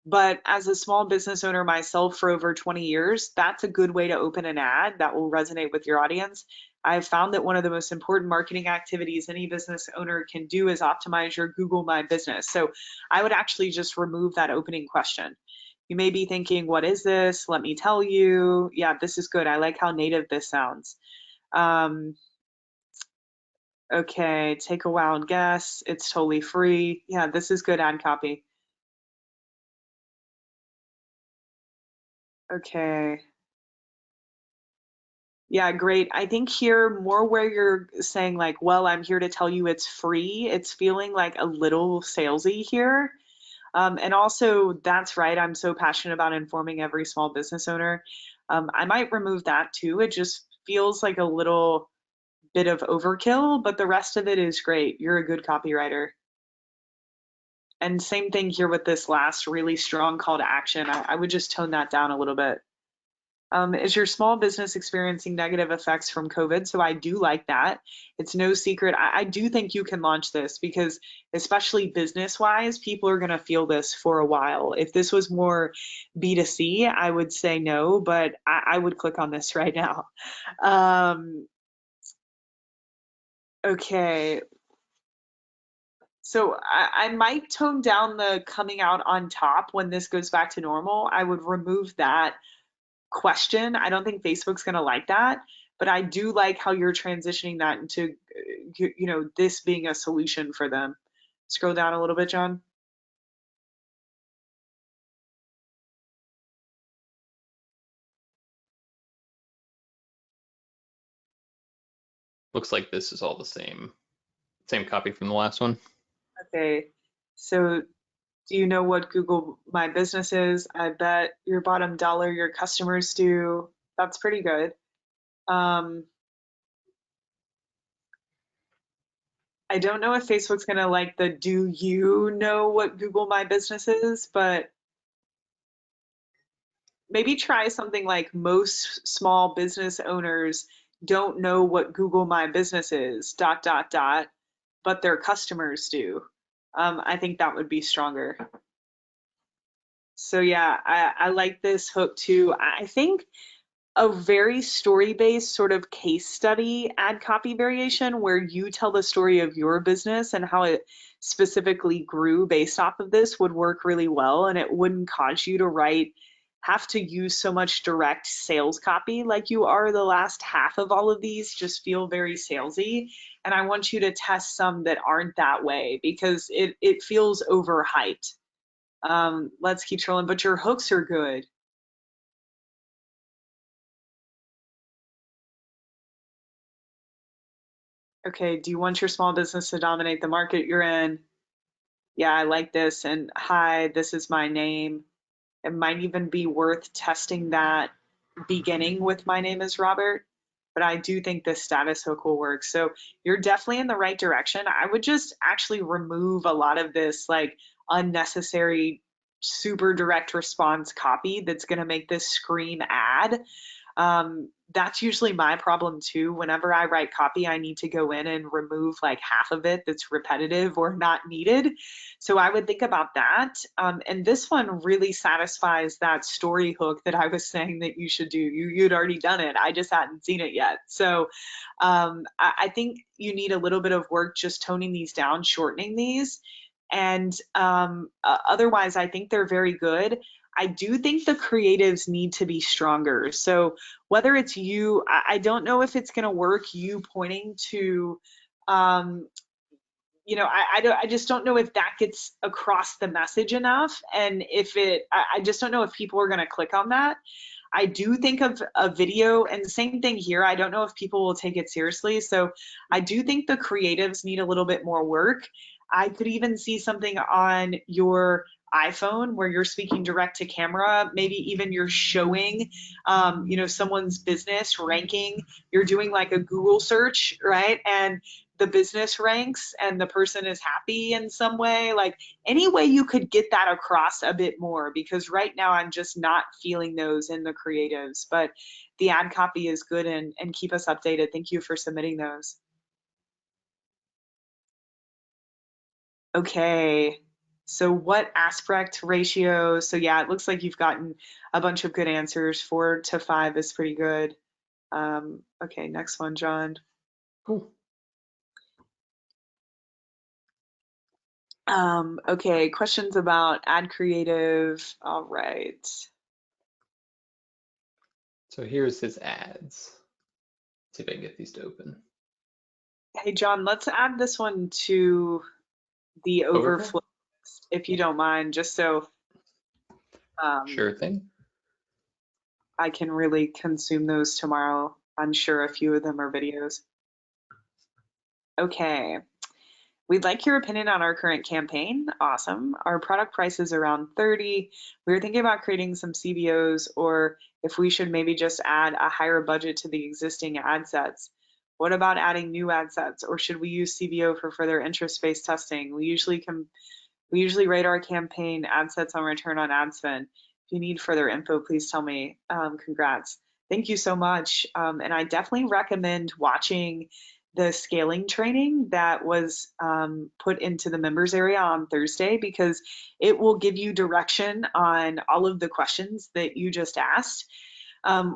But as a small business owner myself for over 20 years, that's a good way to open an ad that will resonate with your audience. I've found that one of the most important marketing activities any business owner can do is optimize your Google My Business. So I would actually just remove that opening question. You may be thinking, what is this? Let me tell you. Yeah, this is good. I like how native this sounds. Okay, take a wild guess. It's totally free. Yeah, this is good ad copy. Okay. Yeah, great. I think here more where you're saying like, well, I'm here to tell you it's free. It's feeling like a little salesy here. And also, that's right. I'm so passionate about informing every small business owner. I might remove that too. It just feels like a little bit of overkill, but the rest of it is great. You're a good copywriter. And same thing here with this last really strong call to action. I would just tone that down a little bit. Is your small business experiencing negative effects from COVID? So I do like that. It's no secret. I do think you can launch this because especially business wise, people are going to feel this for a while. If this was more B2C, I would say no, but I would click on this right now. Okay. So I might tone down the coming out on top when this goes back to normal. I would remove that question. I don't think Facebook's going to like that, but I do like how you're transitioning that into, this being a solution for them. Scroll down a little bit, John. Looks like this is all the same copy from the last one. Okay. So do you know what Google My Business is? I bet your bottom dollar your customers do. That's pretty good. I don't know if Facebook's going to like the do you know what Google My Business is, but maybe try something like most small business owners don't know what Google My Business is, ... but their customers do. I think that would be stronger. So yeah, I like this hook too. I think a very story-based sort of case study ad copy variation where you tell the story of your business and how it specifically grew based off of this would work really well, and it wouldn't cause you to have to use so much direct sales copy like you are the last half of all of these just feel very salesy. And I want you to test some that aren't that way because it feels overhyped. Let's keep trolling, but your hooks are good. Okay, do you want your small business to dominate the market you're in? Yeah, I like this. And hi, this is my name. It might even be worth testing that beginning with my name is Robert, but I do think this status hook will work. So you're definitely in the right direction. I would just actually remove a lot of this like unnecessary, super direct response copy that's going to make this scream ad. That's usually my problem too. Whenever I write copy, I need to go in and remove like half of it that's repetitive or not needed. So I would think about that. And this one really satisfies that story hook that I was saying that you should do. You'd already done it. I just hadn't seen it yet. So I think you need a little bit of work just toning these down, shortening these. And otherwise, I think they're very good. I do think the creatives need to be stronger. So whether it's you, I don't know if it's going to work, you pointing to, you know, I just don't know if that gets across the message enough. And if I just don't know if people are going to click on that. I do think of a video, and the same thing here. I don't know if people will take it seriously. So I do think the creatives need a little bit more work. I could even see something on your iPhone where you're speaking direct to camera, maybe even you're showing, you know, someone's business ranking. You're doing like a Google search, right? And the business ranks and the person is happy in some way. Like any way you could get that across a bit more, because right now I'm just not feeling those in the creatives, but the ad copy is good, and keep us updated. Thank you for submitting those. Okay, so what aspect ratio? So yeah, it looks like you've gotten a bunch of good answers. 4 to 5 is pretty good. Okay, next one, John. Cool. Okay, questions about ad creative. All right. So here's his ads. Let's see if I can get these to open. Hey, John, let's add this one to the overflow list, if you don't mind, just so Sure thing. I can really consume those tomorrow. I'm sure a few of them are videos. Okay. We'd like your opinion on our current campaign. Awesome. Our product price is around 30. We were thinking about creating some CBOs, or if we should maybe just add a higher budget to the existing ad sets. What about adding new ad sets, or should we use CBO for further interest-based testing? We usually rate our campaign ad sets on return on ad spend. If you need further info, please tell me. Congrats. Thank you so much. And I definitely recommend watching the scaling training that was put into the members area on Thursday, because it will give you direction on all of the questions that you just asked.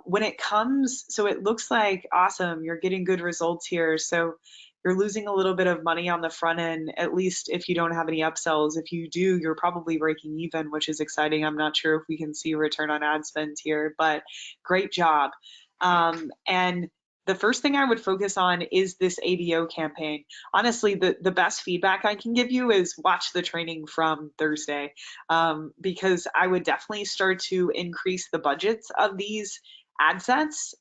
When it comes, so it looks like, awesome, you're getting good results here. So you're losing a little bit of money on the front end, at least if you don't have any upsells. If you do, you're probably breaking even, which is exciting. I'm not sure if we can see return on ad spend here, but great job. And the first thing I would focus on is this ABO campaign. Honestly, the best feedback I can give you is watch the training from Thursday, because I would definitely start to increase the budgets of these ad sets.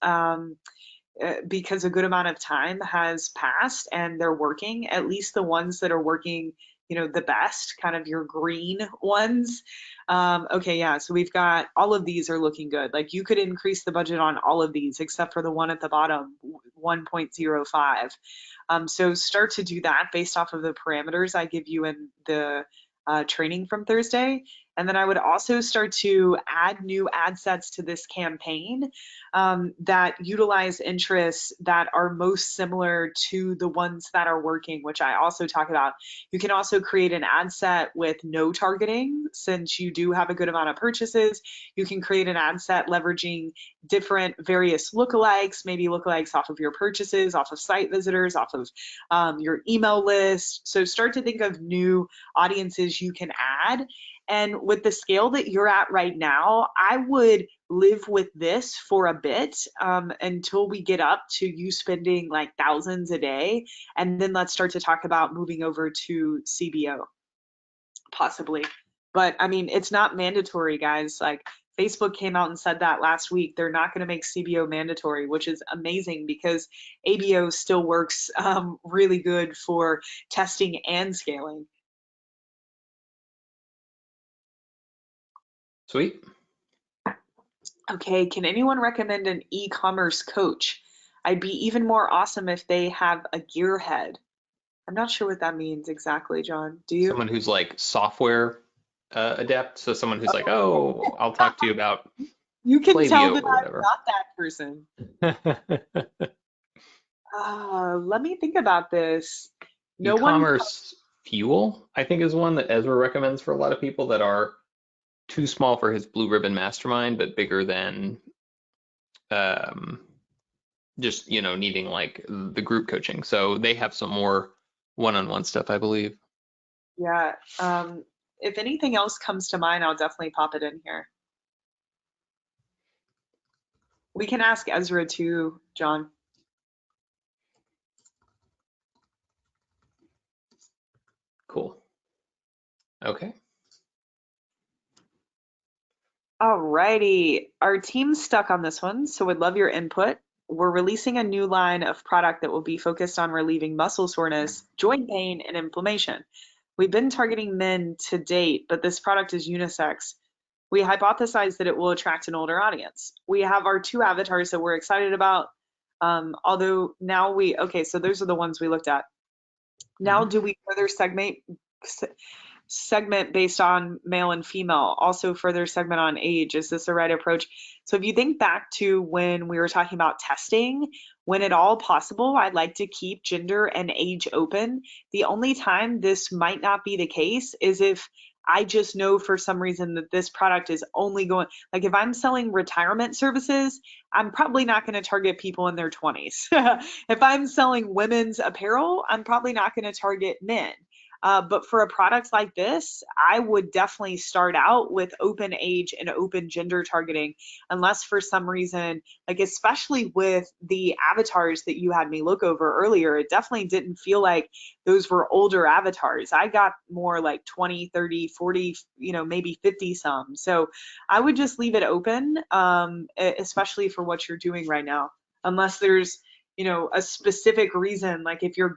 Because a good amount of time has passed and they're working, at least the ones that are working, you know, the best, kind of your green ones. Okay, yeah, so we've got all of these are looking good. Like you could increase the budget on all of these except for the one at the bottom, 1.05. So start to do that based off of the parameters I give you in the training from Thursday. And then I would also start to add new ad sets to this campaign that utilize interests that are most similar to the ones that are working, which I also talk about. You can also create an ad set with no targeting, since you do have a good amount of purchases. You can create an ad set leveraging different various lookalikes, maybe lookalikes off of your purchases, off of site visitors, off of your email list. So start to think of new audiences you can add. And with the scale that you're at right now, I would live with this for a bit until we get up to you spending like thousands a day. And then let's start to talk about moving over to CBO, possibly. But I mean, it's not mandatory, guys. Like Facebook came out and said that last week. They're not going to make CBO mandatory, which is amazing because ABO still works really good for testing and scaling. Sweet. Okay, can anyone recommend an e-commerce coach? I'd be even more awesome if they have a gearhead. I'm not sure what that means exactly, John. Do you? Someone who's like software adept. So someone who's like, oh, I'll talk to you about You can tell Klaviyo that or I'm whatever. not that person. Let me think about this. No one. E-commerce fuel, I think, is one that Ezra recommends for a lot of people that are too small for his blue ribbon mastermind, but bigger than um, just, needing like the group coaching. So they have some more one-on-one stuff, I believe. Yeah. If anything else comes to mind, I'll definitely pop it in here. We can ask Ezra too, John. Cool. Okay. Alrighty, our team's stuck on this one, so would love your input. We're releasing a new line of product that will be focused on relieving muscle soreness, joint pain, and inflammation. We've been targeting men to date, but this product is unisex. We hypothesize that it will attract an older audience. We have our two avatars that we're excited about. Although now okay, so those are the ones we looked at. Now, do we further segment based on male and female, also further segment on age? Is this the right approach? So if you think back to when we were talking about testing, when at all possible, I'd like to keep gender and age open. The only time this might not be the case is if I just know for some reason that this product is only going, like if I'm selling retirement services, I'm probably not going to target people in their 20s. If I'm selling women's apparel, I'm probably not going to target men. But for a product like this, I would definitely start out with open age and open gender targeting, unless for some reason, like especially with the avatars that you had me look over earlier, it definitely didn't feel like those were older avatars. I got more like 20, 30, 40, maybe 50 some. So I would just leave it open, especially for what you're doing right now, unless there's a specific reason, like if you're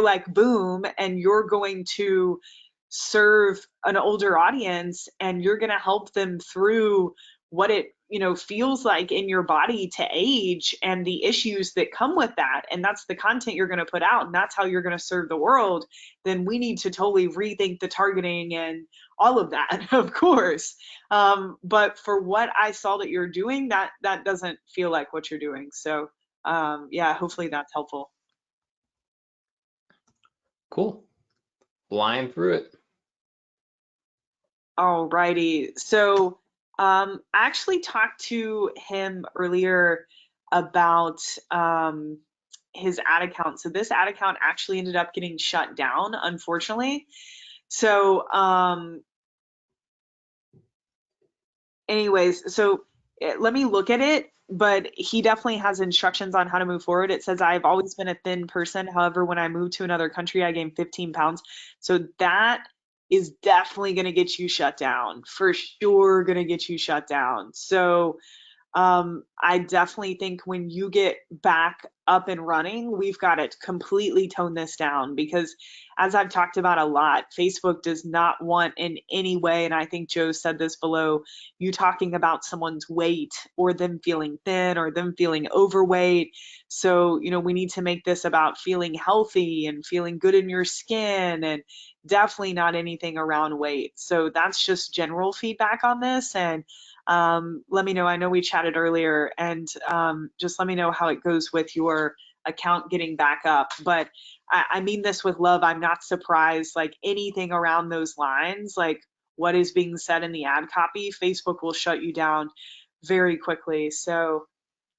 like Boom and you're going to serve an older audience and you're going to help them through what it feels like in your body to age and the issues that come with that, and that's the content you're going to put out and that's how you're going to serve the world, then we need to totally rethink the targeting and all of that, of course. But for what I saw that you're doing, that doesn't feel like what you're doing. So yeah, hopefully that's helpful. Cool. Flying through it. Alrighty. So I actually talked to him earlier about his ad account. So this ad account actually ended up getting shut down, unfortunately. So anyways, so let me look at it, but he definitely has instructions on how to move forward. It says, I've always been a thin person. However, when I moved to another country, I gained 15 pounds. So that is definitely going to get you shut down. For sure, going to get you shut down. So I definitely think when you get back up and running, we've got to completely tone this down because, as I've talked about a lot, Facebook does not want in any way, and I think Joe said this below, you talking about someone's weight or them feeling thin or them feeling overweight. So, we need to make this about feeling healthy and feeling good in your skin and definitely not anything around weight. So, that's just general feedback on this. And let me know. I know we chatted earlier, and just let me know how it goes with your account getting back up. But I mean this with love. I'm not surprised, like anything around those lines, like what is being said in the ad copy, Facebook will shut you down very quickly. So,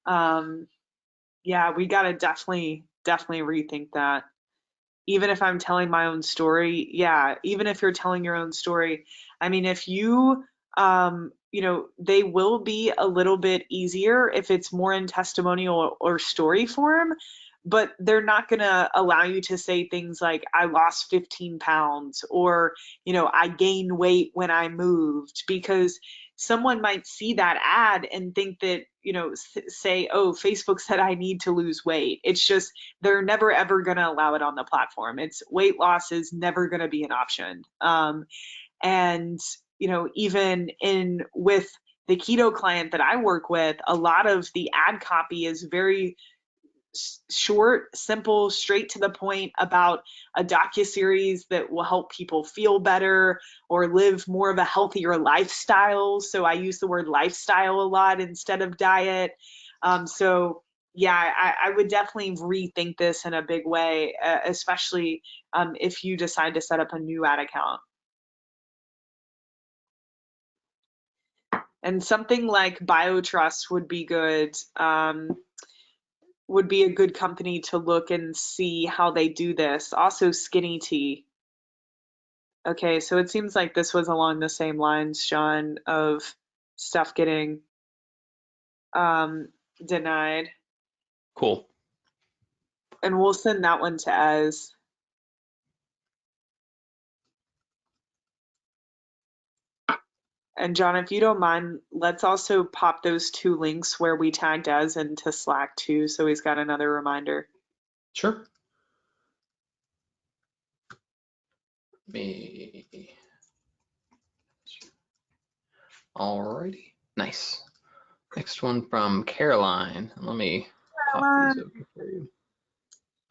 um, yeah, we got to definitely rethink that. Even if I'm telling my own story, yeah, even if you're telling your own story, I mean, if you, they will be a little bit easier if it's more in testimonial or story form, but they're not going to allow you to say things like, I lost 15 pounds or, I gained weight when I moved, because someone might see that ad and think that, say, oh, Facebook said I need to lose weight. It's just, they're never ever going to allow it on the platform. It's weight loss is never going to be an option. And even in with the keto client that I work with, a lot of the ad copy is very short, simple, straight to the point about a docuseries that will help people feel better or live more of a healthier lifestyle. So I use the word lifestyle a lot instead of diet. So yeah, I would definitely rethink this in a big way, especially if you decide to set up a new ad account. And something like BioTrust would be good. Would be a good company to look and see how they do this. Also, Skinny Tea. Okay, so it seems like this was along the same lines, Sean, of stuff getting um, denied. Cool. And we'll send that one to Ez. And John, if you don't mind, let's also pop those two links where we tagged Ez into Slack too, so he's got another reminder. Sure. Me. Alrighty. Nice. Next one from Caroline. Let me pop these open for you.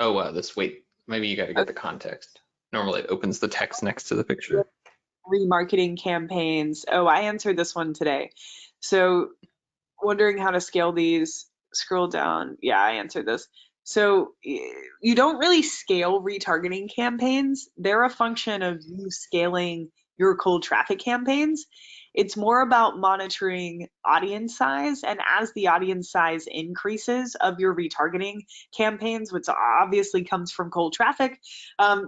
Oh, this wait. Maybe you got to get the context. Normally it opens the text next to the picture. Remarketing campaigns. Oh, I answered this one today. So wondering how to scale these. Scroll down. Yeah, I answered this. So you don't really scale retargeting campaigns. They're a function of you scaling your cold traffic campaigns. It's more about monitoring audience size, and as the audience size increases of your retargeting campaigns, which obviously comes from cold traffic,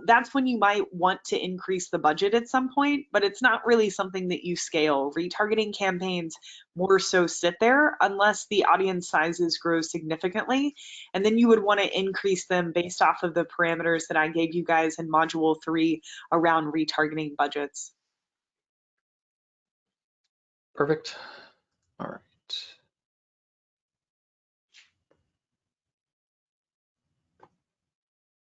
that's when you might want to increase the budget at some point, but it's not really something that you scale. Retargeting campaigns more so sit there unless the audience sizes grow significantly. And then you would want to increase them based off of the parameters that I gave you guys in module 3 around retargeting budgets. Perfect. All right.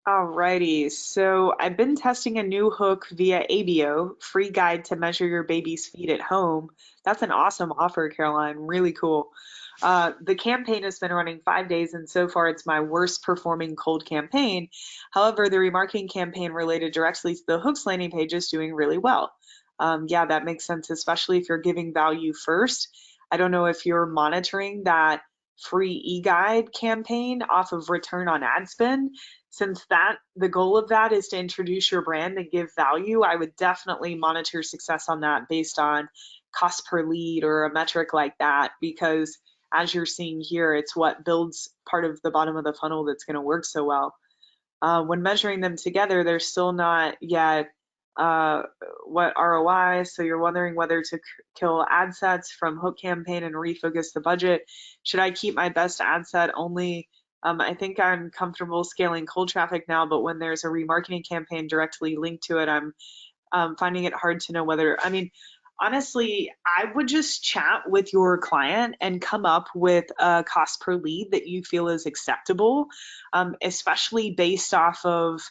Alrighty, so I've been testing a new hook via ABO, free guide to measure your baby's feet at home. That's an awesome offer, Caroline, really cool. The campaign has been running 5 days, and so far it's my worst performing cold campaign. However, the remarketing campaign related directly to the hooks landing page is doing really well. Yeah, that makes sense, especially if you're giving value first. I don't know if you're monitoring that free e-guide campaign off of return on ad spend. Since the goal of that is to introduce your brand and give value, I would definitely monitor success on that based on cost per lead or a metric like that, because as you're seeing here, it's what builds part of the bottom of the funnel that's going to work so well. When measuring them together, they're still not yet what ROI. So you're wondering whether to kill ad sets from hook campaign and refocus the budget. Should I keep my best ad set only? I think I'm comfortable scaling cold traffic now, but when there's a remarketing campaign directly linked to it, I'm finding it hard to know whether, I mean, honestly, I would just chat with your client and come up with a cost per lead that you feel is acceptable, especially based off of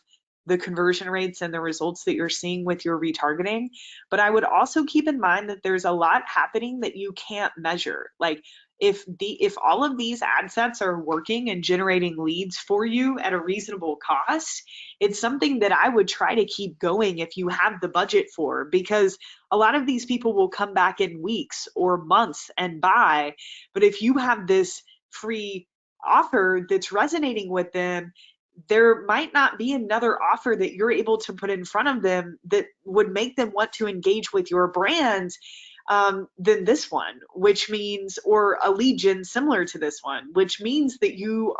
the conversion rates and the results that you're seeing with your retargeting. But I would also keep in mind that there's a lot happening that you can't measure. Like if all of these ad sets are working and generating leads for you at a reasonable cost, it's something that I would try to keep going if you have the budget for, because a lot of these people will come back in weeks or months and buy. But if you have this free offer that's resonating with them, there might not be another offer that you're able to put in front of them that would make them want to engage with your brand than this one, which means, or a lead gen similar to this one, which means that you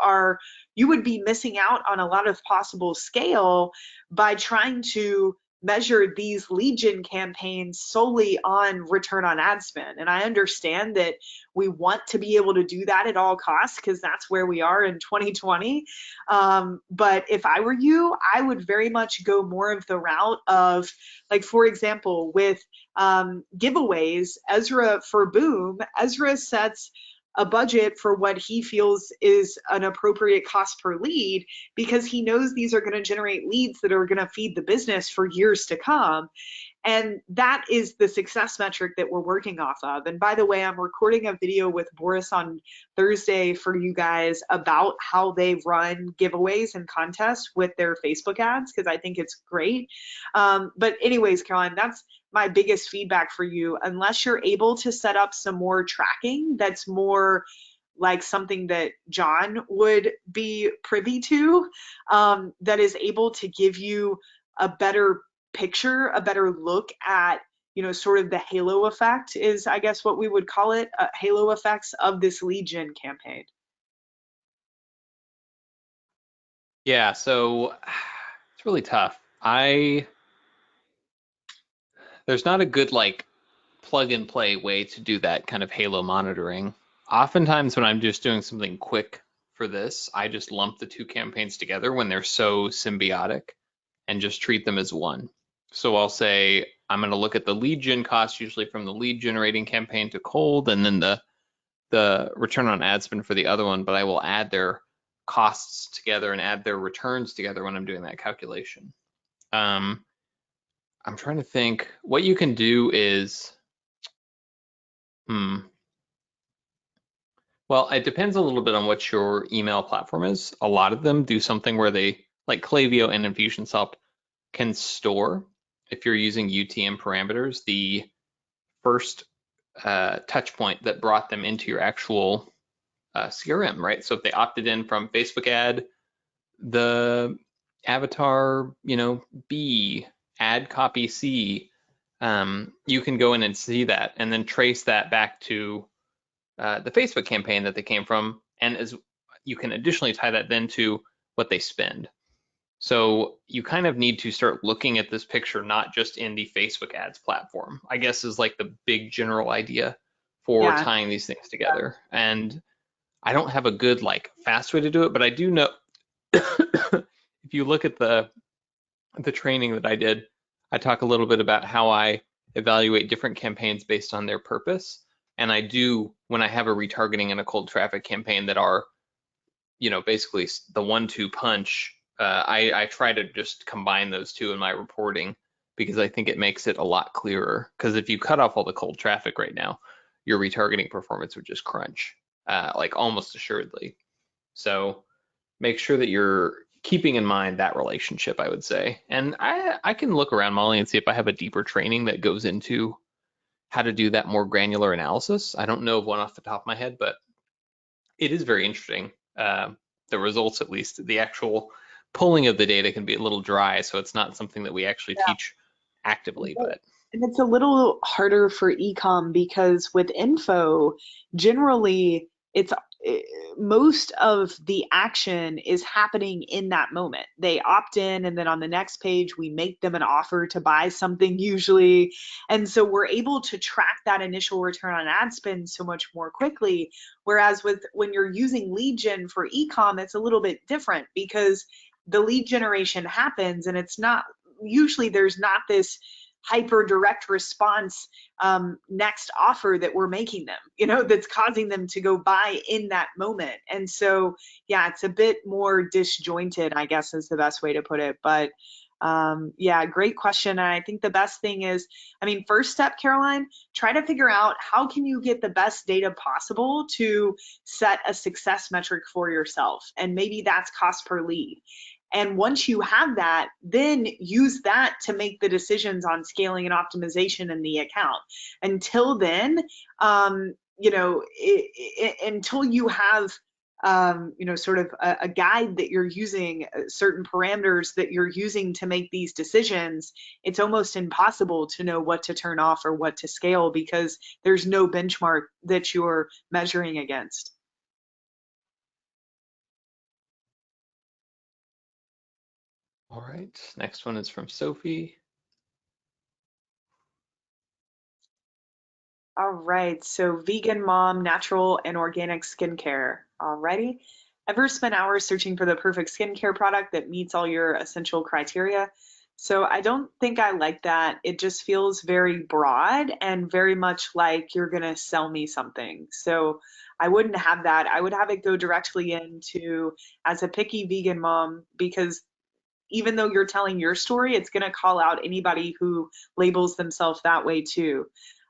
would be missing out on a lot of possible scale by trying to measure these lead gen campaigns solely on return on ad spend. And I understand that we want to be able to do that at all costs because that's where we are in 2020. But if I were you, I would very much go more of the route of, like, for example, with giveaways, Ezra for Boom, Ezra sets a budget for what he feels is an appropriate cost per lead because he knows these are going to generate leads that are going to feed the business for years to come. And that is the success metric that we're working off of. And by the way, I'm recording a video with Boris on Thursday for you guys about how they run giveaways and contests with their Facebook ads, because I think it's great. But anyways, Caroline, that's my biggest feedback for you. Unless you're able to set up some more tracking that's more like something that John would be privy to, that is able to give you a better picture, a better look at, sort of the halo effect is, I guess, what we would call it, halo effects of this lead gen campaign. Yeah, so it's really tough. There's not a good like plug and play way to do that kind of halo monitoring. Oftentimes when I'm just doing something quick for this, I just lump the two campaigns together when they're so symbiotic and just treat them as one. So I'll say I'm going to look at the lead gen cost, usually from the lead generating campaign to cold, and then the return on ad spend for the other one, but I will add their costs together and add their returns together when I'm doing that calculation. I'm trying to think. What you can do is, well, it depends a little bit on what your email platform is. A lot of them do something where they, like Klaviyo and Infusionsoft, can store, if you're using UTM parameters, the first touch point that brought them into your actual CRM, right? So if they opted in from Facebook ad, the avatar, B, ad copy C, you can go in and see that and then trace that back to the Facebook campaign that they came from. And as you can additionally tie that then to what they spend. So you kind of need to start looking at this picture, not just in the Facebook ads platform, I guess is like the big general idea for Yeah. tying these things together. And I don't have a good like fast way to do it, but I do know if you look at the training that I did, I talk a little bit about how I evaluate different campaigns based on their purpose. And I do, when I have a retargeting and a cold traffic campaign that are, basically the 1-2 punch, I try to just combine those two in my reporting because I think it makes it a lot clearer. Because if you cut off all the cold traffic right now, your retargeting performance would just crunch, like almost assuredly. So make sure that you're keeping in mind that relationship, I would say. And I can look around, Molly, and see if I have a deeper training that goes into how to do that more granular analysis. I don't know of one off the top of my head, but it is very interesting. The results, at least, the actual pulling of the data can be a little dry, so it's not something that we actually teach actively. But And it's a little harder for ecom because with info, generally it's most of the action is happening in that moment. They opt in, and then on the next page, we make them an offer to buy something usually. And so we're able to track that initial return on ad spend so much more quickly. Whereas when you're using lead gen for ecom, it's a little bit different because the lead generation happens and it's not, usually there's not this hyper direct response next offer that we're making them, that's causing them to go buy in that moment. And so, yeah, it's a bit more disjointed, I guess is the best way to put it. But yeah, great question. And I think the best thing is, first step, Caroline, try to figure out how can you get the best data possible to set a success metric for yourself. And maybe that's cost per lead. And once you have that, then use that to make the decisions on scaling and optimization in the account. Until then, until you have sort of a guide that you're using, certain parameters that you're using to make these decisions, it's almost impossible to know what to turn off or what to scale because there's no benchmark that you're measuring against. All right, next one is from Sophie. All right, so vegan mom, natural and organic skincare. Alrighty. Ever spent hours searching for the perfect skincare product that meets all your essential criteria? So I don't think I like that. It just feels very broad and very much like you're gonna sell me something. So I wouldn't have that. I would have it go directly into as a picky vegan mom, because even though you're telling your story, it's going to call out anybody who labels themselves that way too.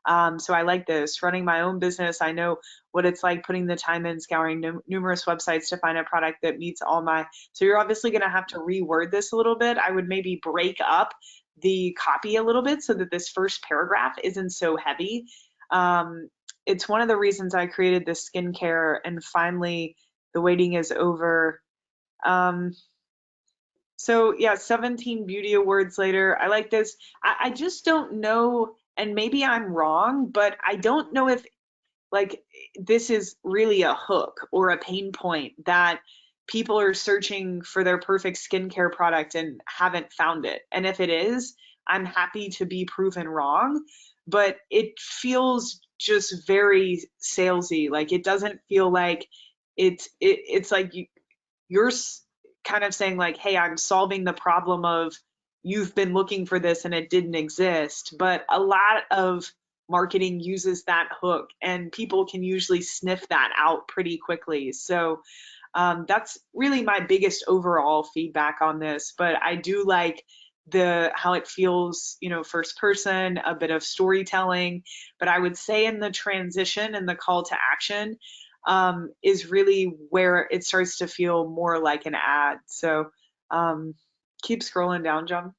So I like this. Running my own business, I know what it's like putting the time in, scouring numerous websites to find a product that meets all my. So you're obviously going to have to reword this a little bit. I would maybe break up the copy a little bit so that this first paragraph isn't so heavy. It's one of the reasons I created this skincare, and finally the waiting is over. So yeah, 17 beauty awards later. I like this. I just don't know, and maybe I'm wrong, but I don't know if like this is really a hook or a pain point that people are searching for their perfect skincare product and haven't found it. And if it is, I'm happy to be proven wrong, but it feels just very salesy. Like it doesn't feel like it's like you're kind of saying like, hey, I'm solving the problem of you've been looking for this and it didn't exist. But a lot of marketing uses that hook, and people can usually sniff that out pretty quickly. So that's really my biggest overall feedback on this. But I do like the how it feels, first person, a bit of storytelling. But I would say in the transition and the call to action, is really where it starts to feel more like an ad. So keep scrolling down, John.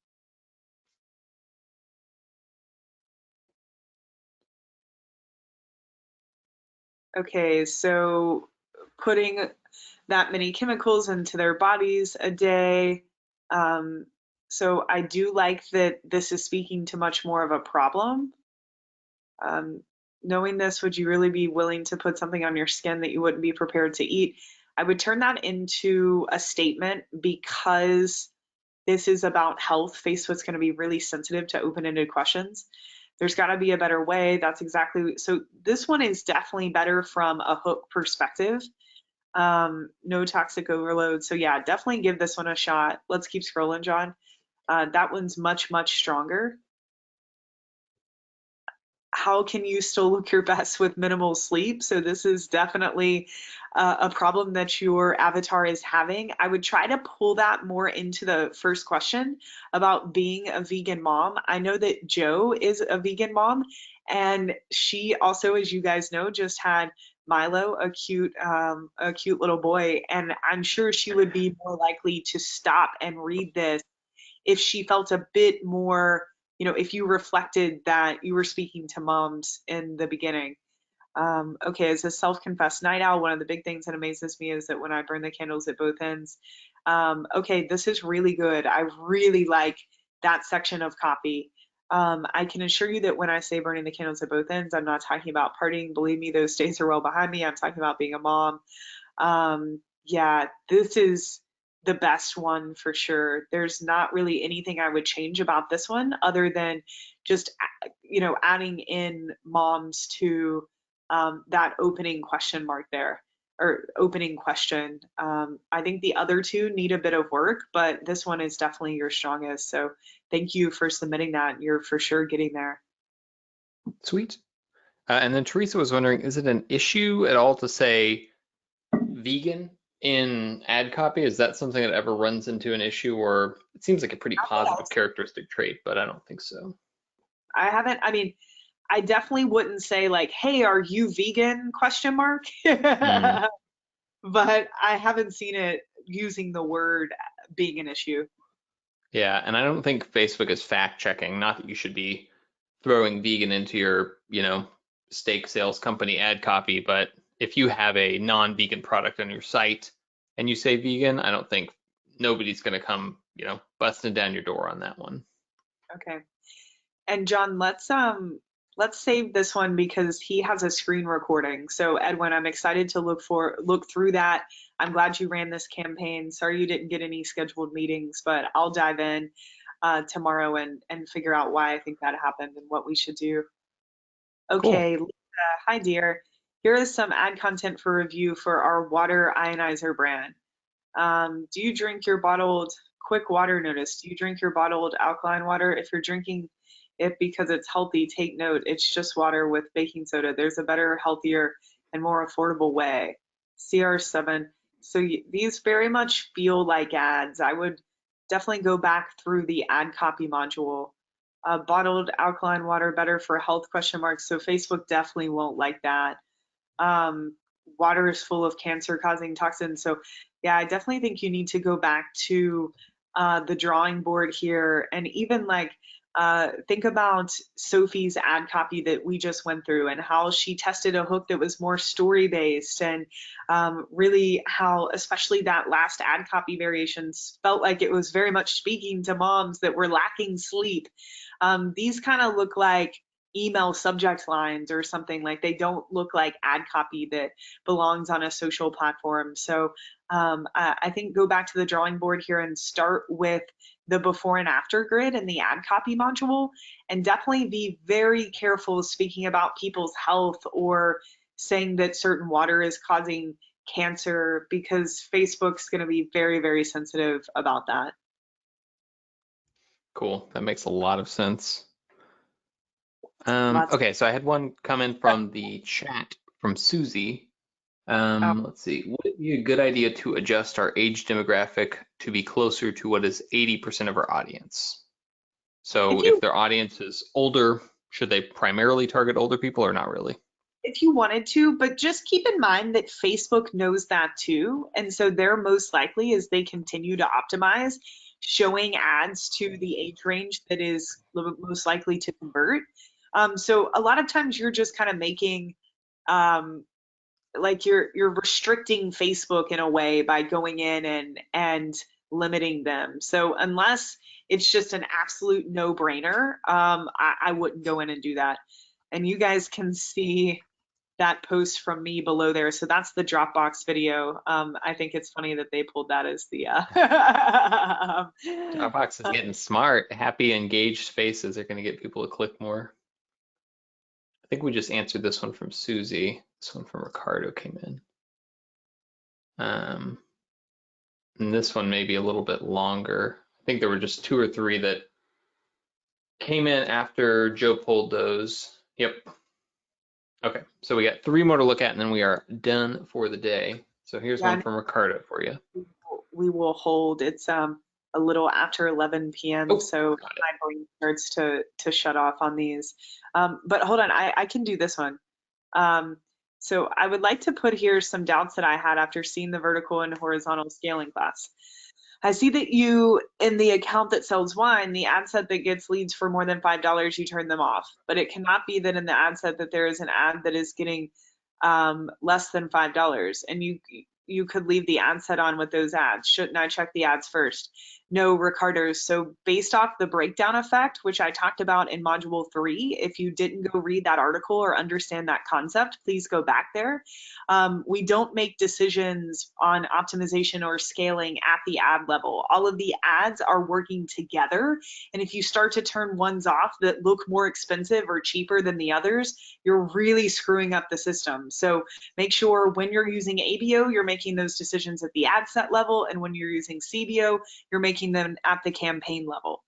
Okay, so putting that many chemicals into their bodies a day. So I do like that this is speaking to much more of a problem. Knowing this, would you really be willing to put something on your skin that you wouldn't be prepared to eat? I would turn that into a statement because this is about health. Facebook's going to be really sensitive to open-ended questions. There's got to be a better way. That's exactly, so this one is definitely better from a hook perspective. No toxic overload. So yeah, definitely give this one a shot. Let's keep scrolling, John. That one's much, much stronger. How can you still look your best with minimal sleep? So this is definitely a problem that your avatar is having. I would try to pull that more into the first question about being a vegan mom. I know that Jo is a vegan mom, and she also, as you guys know, just had Milo, a cute little boy, and I'm sure she would be more likely to stop and read this if she felt a bit more, if you reflected that you were speaking to moms in the beginning. Okay, as a self-confessed night owl, one of the big things that amazes me is that when I burn the candles at both ends. Okay, this is really good. I really like that section of copy. I can assure you that when I say burning the candles at both ends, I'm not talking about partying. Believe me, those days are well behind me. I'm talking about being a mom. Yeah, this is the best one for sure. There's not really anything I would change about this one other than just, adding in moms to that opening question mark there. or opening question. I think the other two need a bit of work, but this one is definitely your strongest. So thank you for submitting that. You're for sure getting there. Sweet. And then Teresa was wondering, is it an issue at all to say vegan in ad copy? Is that something that ever runs into an issue, or it seems like a pretty positive characteristic trait, but I don't think so. I haven't, I mean, I definitely wouldn't say like, hey, are you vegan? Question mark. Mm. But I haven't seen it using the word being an issue. Yeah, and I don't think Facebook is fact checking. Not that you should be throwing vegan into your, steak sales company ad copy, but if you have a non-vegan product on your site and you say vegan, I don't think nobody's going to come, busting down your door on that one. Okay. And John, let's save this one because he has a screen recording. So Edwin, I'm excited to look through that. I'm glad you ran this campaign. Sorry you didn't get any scheduled meetings, but I'll dive in tomorrow and figure out why I think that happened and what we should do. Cool. Okay, Lisa, hi dear. Here is some ad content for review for our water ionizer brand. Do you drink your bottled, quick water notice, do you drink your bottled alkaline water? If you're drinking it because it's healthy, take note, it's just water with baking soda. There's a better, healthier, and more affordable way. CR7. So these very much feel like ads. I would definitely go back through the ad copy module. Bottled alkaline water better for health question marks. So Facebook definitely won't like that. Um, Water is full of cancer causing toxins. So yeah, I definitely think you need to go back to the drawing board here and even like think about Sophie's ad copy that we just went through and how she tested a hook that was more story based and really how especially that last ad copy variations felt like it was very much speaking to moms that were lacking sleep. These kind of look like email subject lines or something. Like they don't look like ad copy that belongs on a social platform. So I think go back to the drawing board here and start with the before and after grid in the ad copy module, and definitely be very careful speaking about people's health or saying that certain water is causing cancer, because Facebook's going to be very, very sensitive about that. Cool. That makes a lot of sense. Lots. Okay, so I had one come in from the chat from Susie. Of, Let's see. Would it be a good idea to adjust our age demographic to be closer to what is 80% of our audience? So if if you their audience is older, should they primarily target older people or not really? if you wanted to, but just keep in mind that Facebook knows that too. And so they're most likely, as they continue to optimize, showing ads to the age range that is most likely to convert. So a lot of times you're just kind of making um, like you're restricting Facebook in a way by going in and limiting them. So unless it's just an absolute no-brainer, I wouldn't go in and do that. And you guys can see that post from me below there. So that's the Dropbox video. I think it's funny that they pulled that as the Dropbox is getting smart. Happy, engaged faces are going to get people to click more. I think we just answered this one from Susie. This one from Ricardo came in. And this one may be a little bit longer. I think there were just 2 or 3 that came in after Joe pulled those. Yep. Okay, so we got 3 more to look at, and then we are done for the day. So here's one from Ricardo for you. We will hold. It's a little after 11 p.m. Oh, so my brain starts to shut off on these. But hold on, I can do this one. So I would like to put here some doubts that I had after seeing the vertical and horizontal scaling class. I see that you, in the account that sells wine, the ad set that gets leads for more than $5, you turn them off. But it cannot be that in the ad set that there is an ad that is getting less than $5, and you could leave the ad set on with those ads. Shouldn't I check the ads first? No, Ricardo. So based off the breakdown effect, which I talked about in module 3, if you didn't go read that article or understand that concept, please go back there. We don't make decisions on optimization or scaling at the ad level. All of the ads are working together. And if you start to turn ones off that look more expensive or cheaper than the others, you're really screwing up the system. So make sure when you're using ABO, you're making those decisions at the ad set level. And when you're using CBO, you're making them at the campaign level.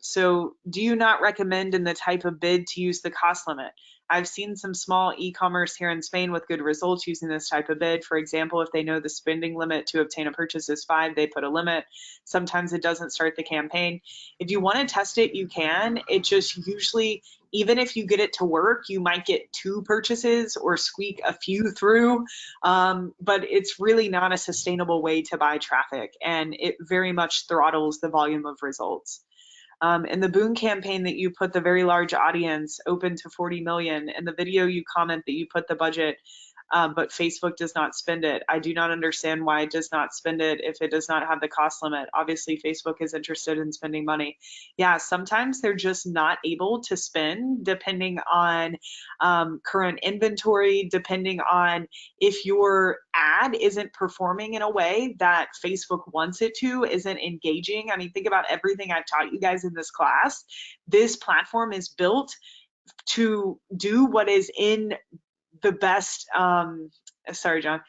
So do you not recommend in the type of bid to use the cost limit? I've seen some small e-commerce here in Spain with good results using this type of bid. For example, if they know the spending limit to obtain a purchase is 5, they put a limit. Sometimes it doesn't start the campaign. If you want to test it, you can. It just usually, even if you get it to work, you might get 2 purchases or squeak a few through, but it's really not a sustainable way to buy traffic, and it very much throttles the volume of results. In the Boon campaign that you put the very large audience open to 40 million, and the video you comment that you put the budget, but Facebook does not spend it. I do not understand why it does not spend it if it does not have the cost limit. Obviously, Facebook is interested in spending money. Yeah, sometimes they're just not able to spend depending on current inventory, depending on if your ad isn't performing in a way that Facebook wants it to, isn't engaging. I mean, think about everything I've taught you guys in this class. This platform is built to do what is in the best, sorry, John,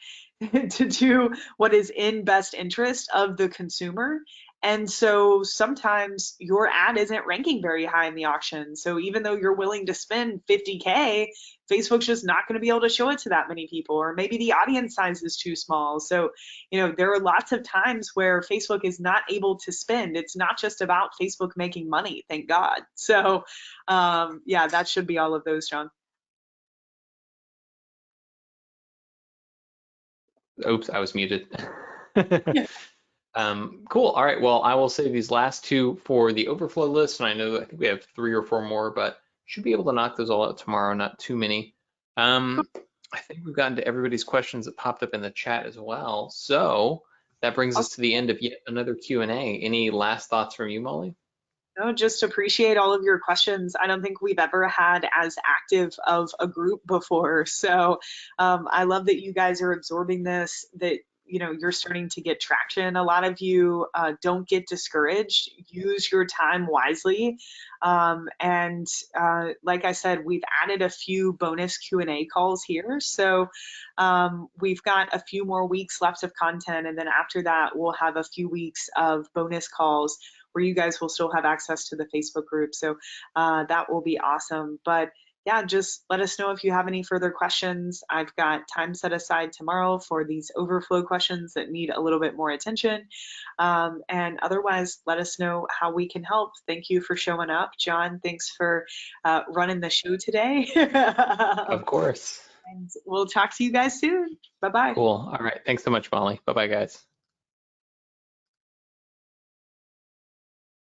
to do what is in best interest of the consumer. And so sometimes your ad isn't ranking very high in the auction. So even though you're willing to spend 50K, Facebook's just not going to be able to show it to that many people, or maybe the audience size is too small. So, you know, there are lots of times where Facebook is not able to spend. It's not just about Facebook making money, thank God. So, yeah, that should be all of those, John. Oops, I was muted. Cool. All right. Well, I will save these last 2 for the overflow list, and I think we have 3 or 4 more, but should be able to knock those all out tomorrow. Not too many. I think we've gotten to everybody's questions that popped up in the chat as well. So that brings us to the end of yet another Q&A. Any last thoughts from you, Molly? No, just appreciate all of your questions. I don't think we've ever had as active of a group before. So I love that you guys are absorbing this, that you know you're starting to get traction. A lot of you don't get discouraged. Use your time wisely. And like I said, we've added a few bonus Q&A calls here. So we've got a few more weeks left of content. And then after that, we'll have a few weeks of bonus calls where you guys will still have access to the Facebook group. So that will be awesome. But yeah, just let us know if you have any further questions. I've got time set aside tomorrow for these overflow questions that need a little bit more attention. And otherwise, let us know how we can help. Thank you for showing up. John, thanks for running the show today. Of course. And we'll talk to you guys soon. Bye-bye. Cool. All right. Thanks so much, Molly. Bye-bye, guys.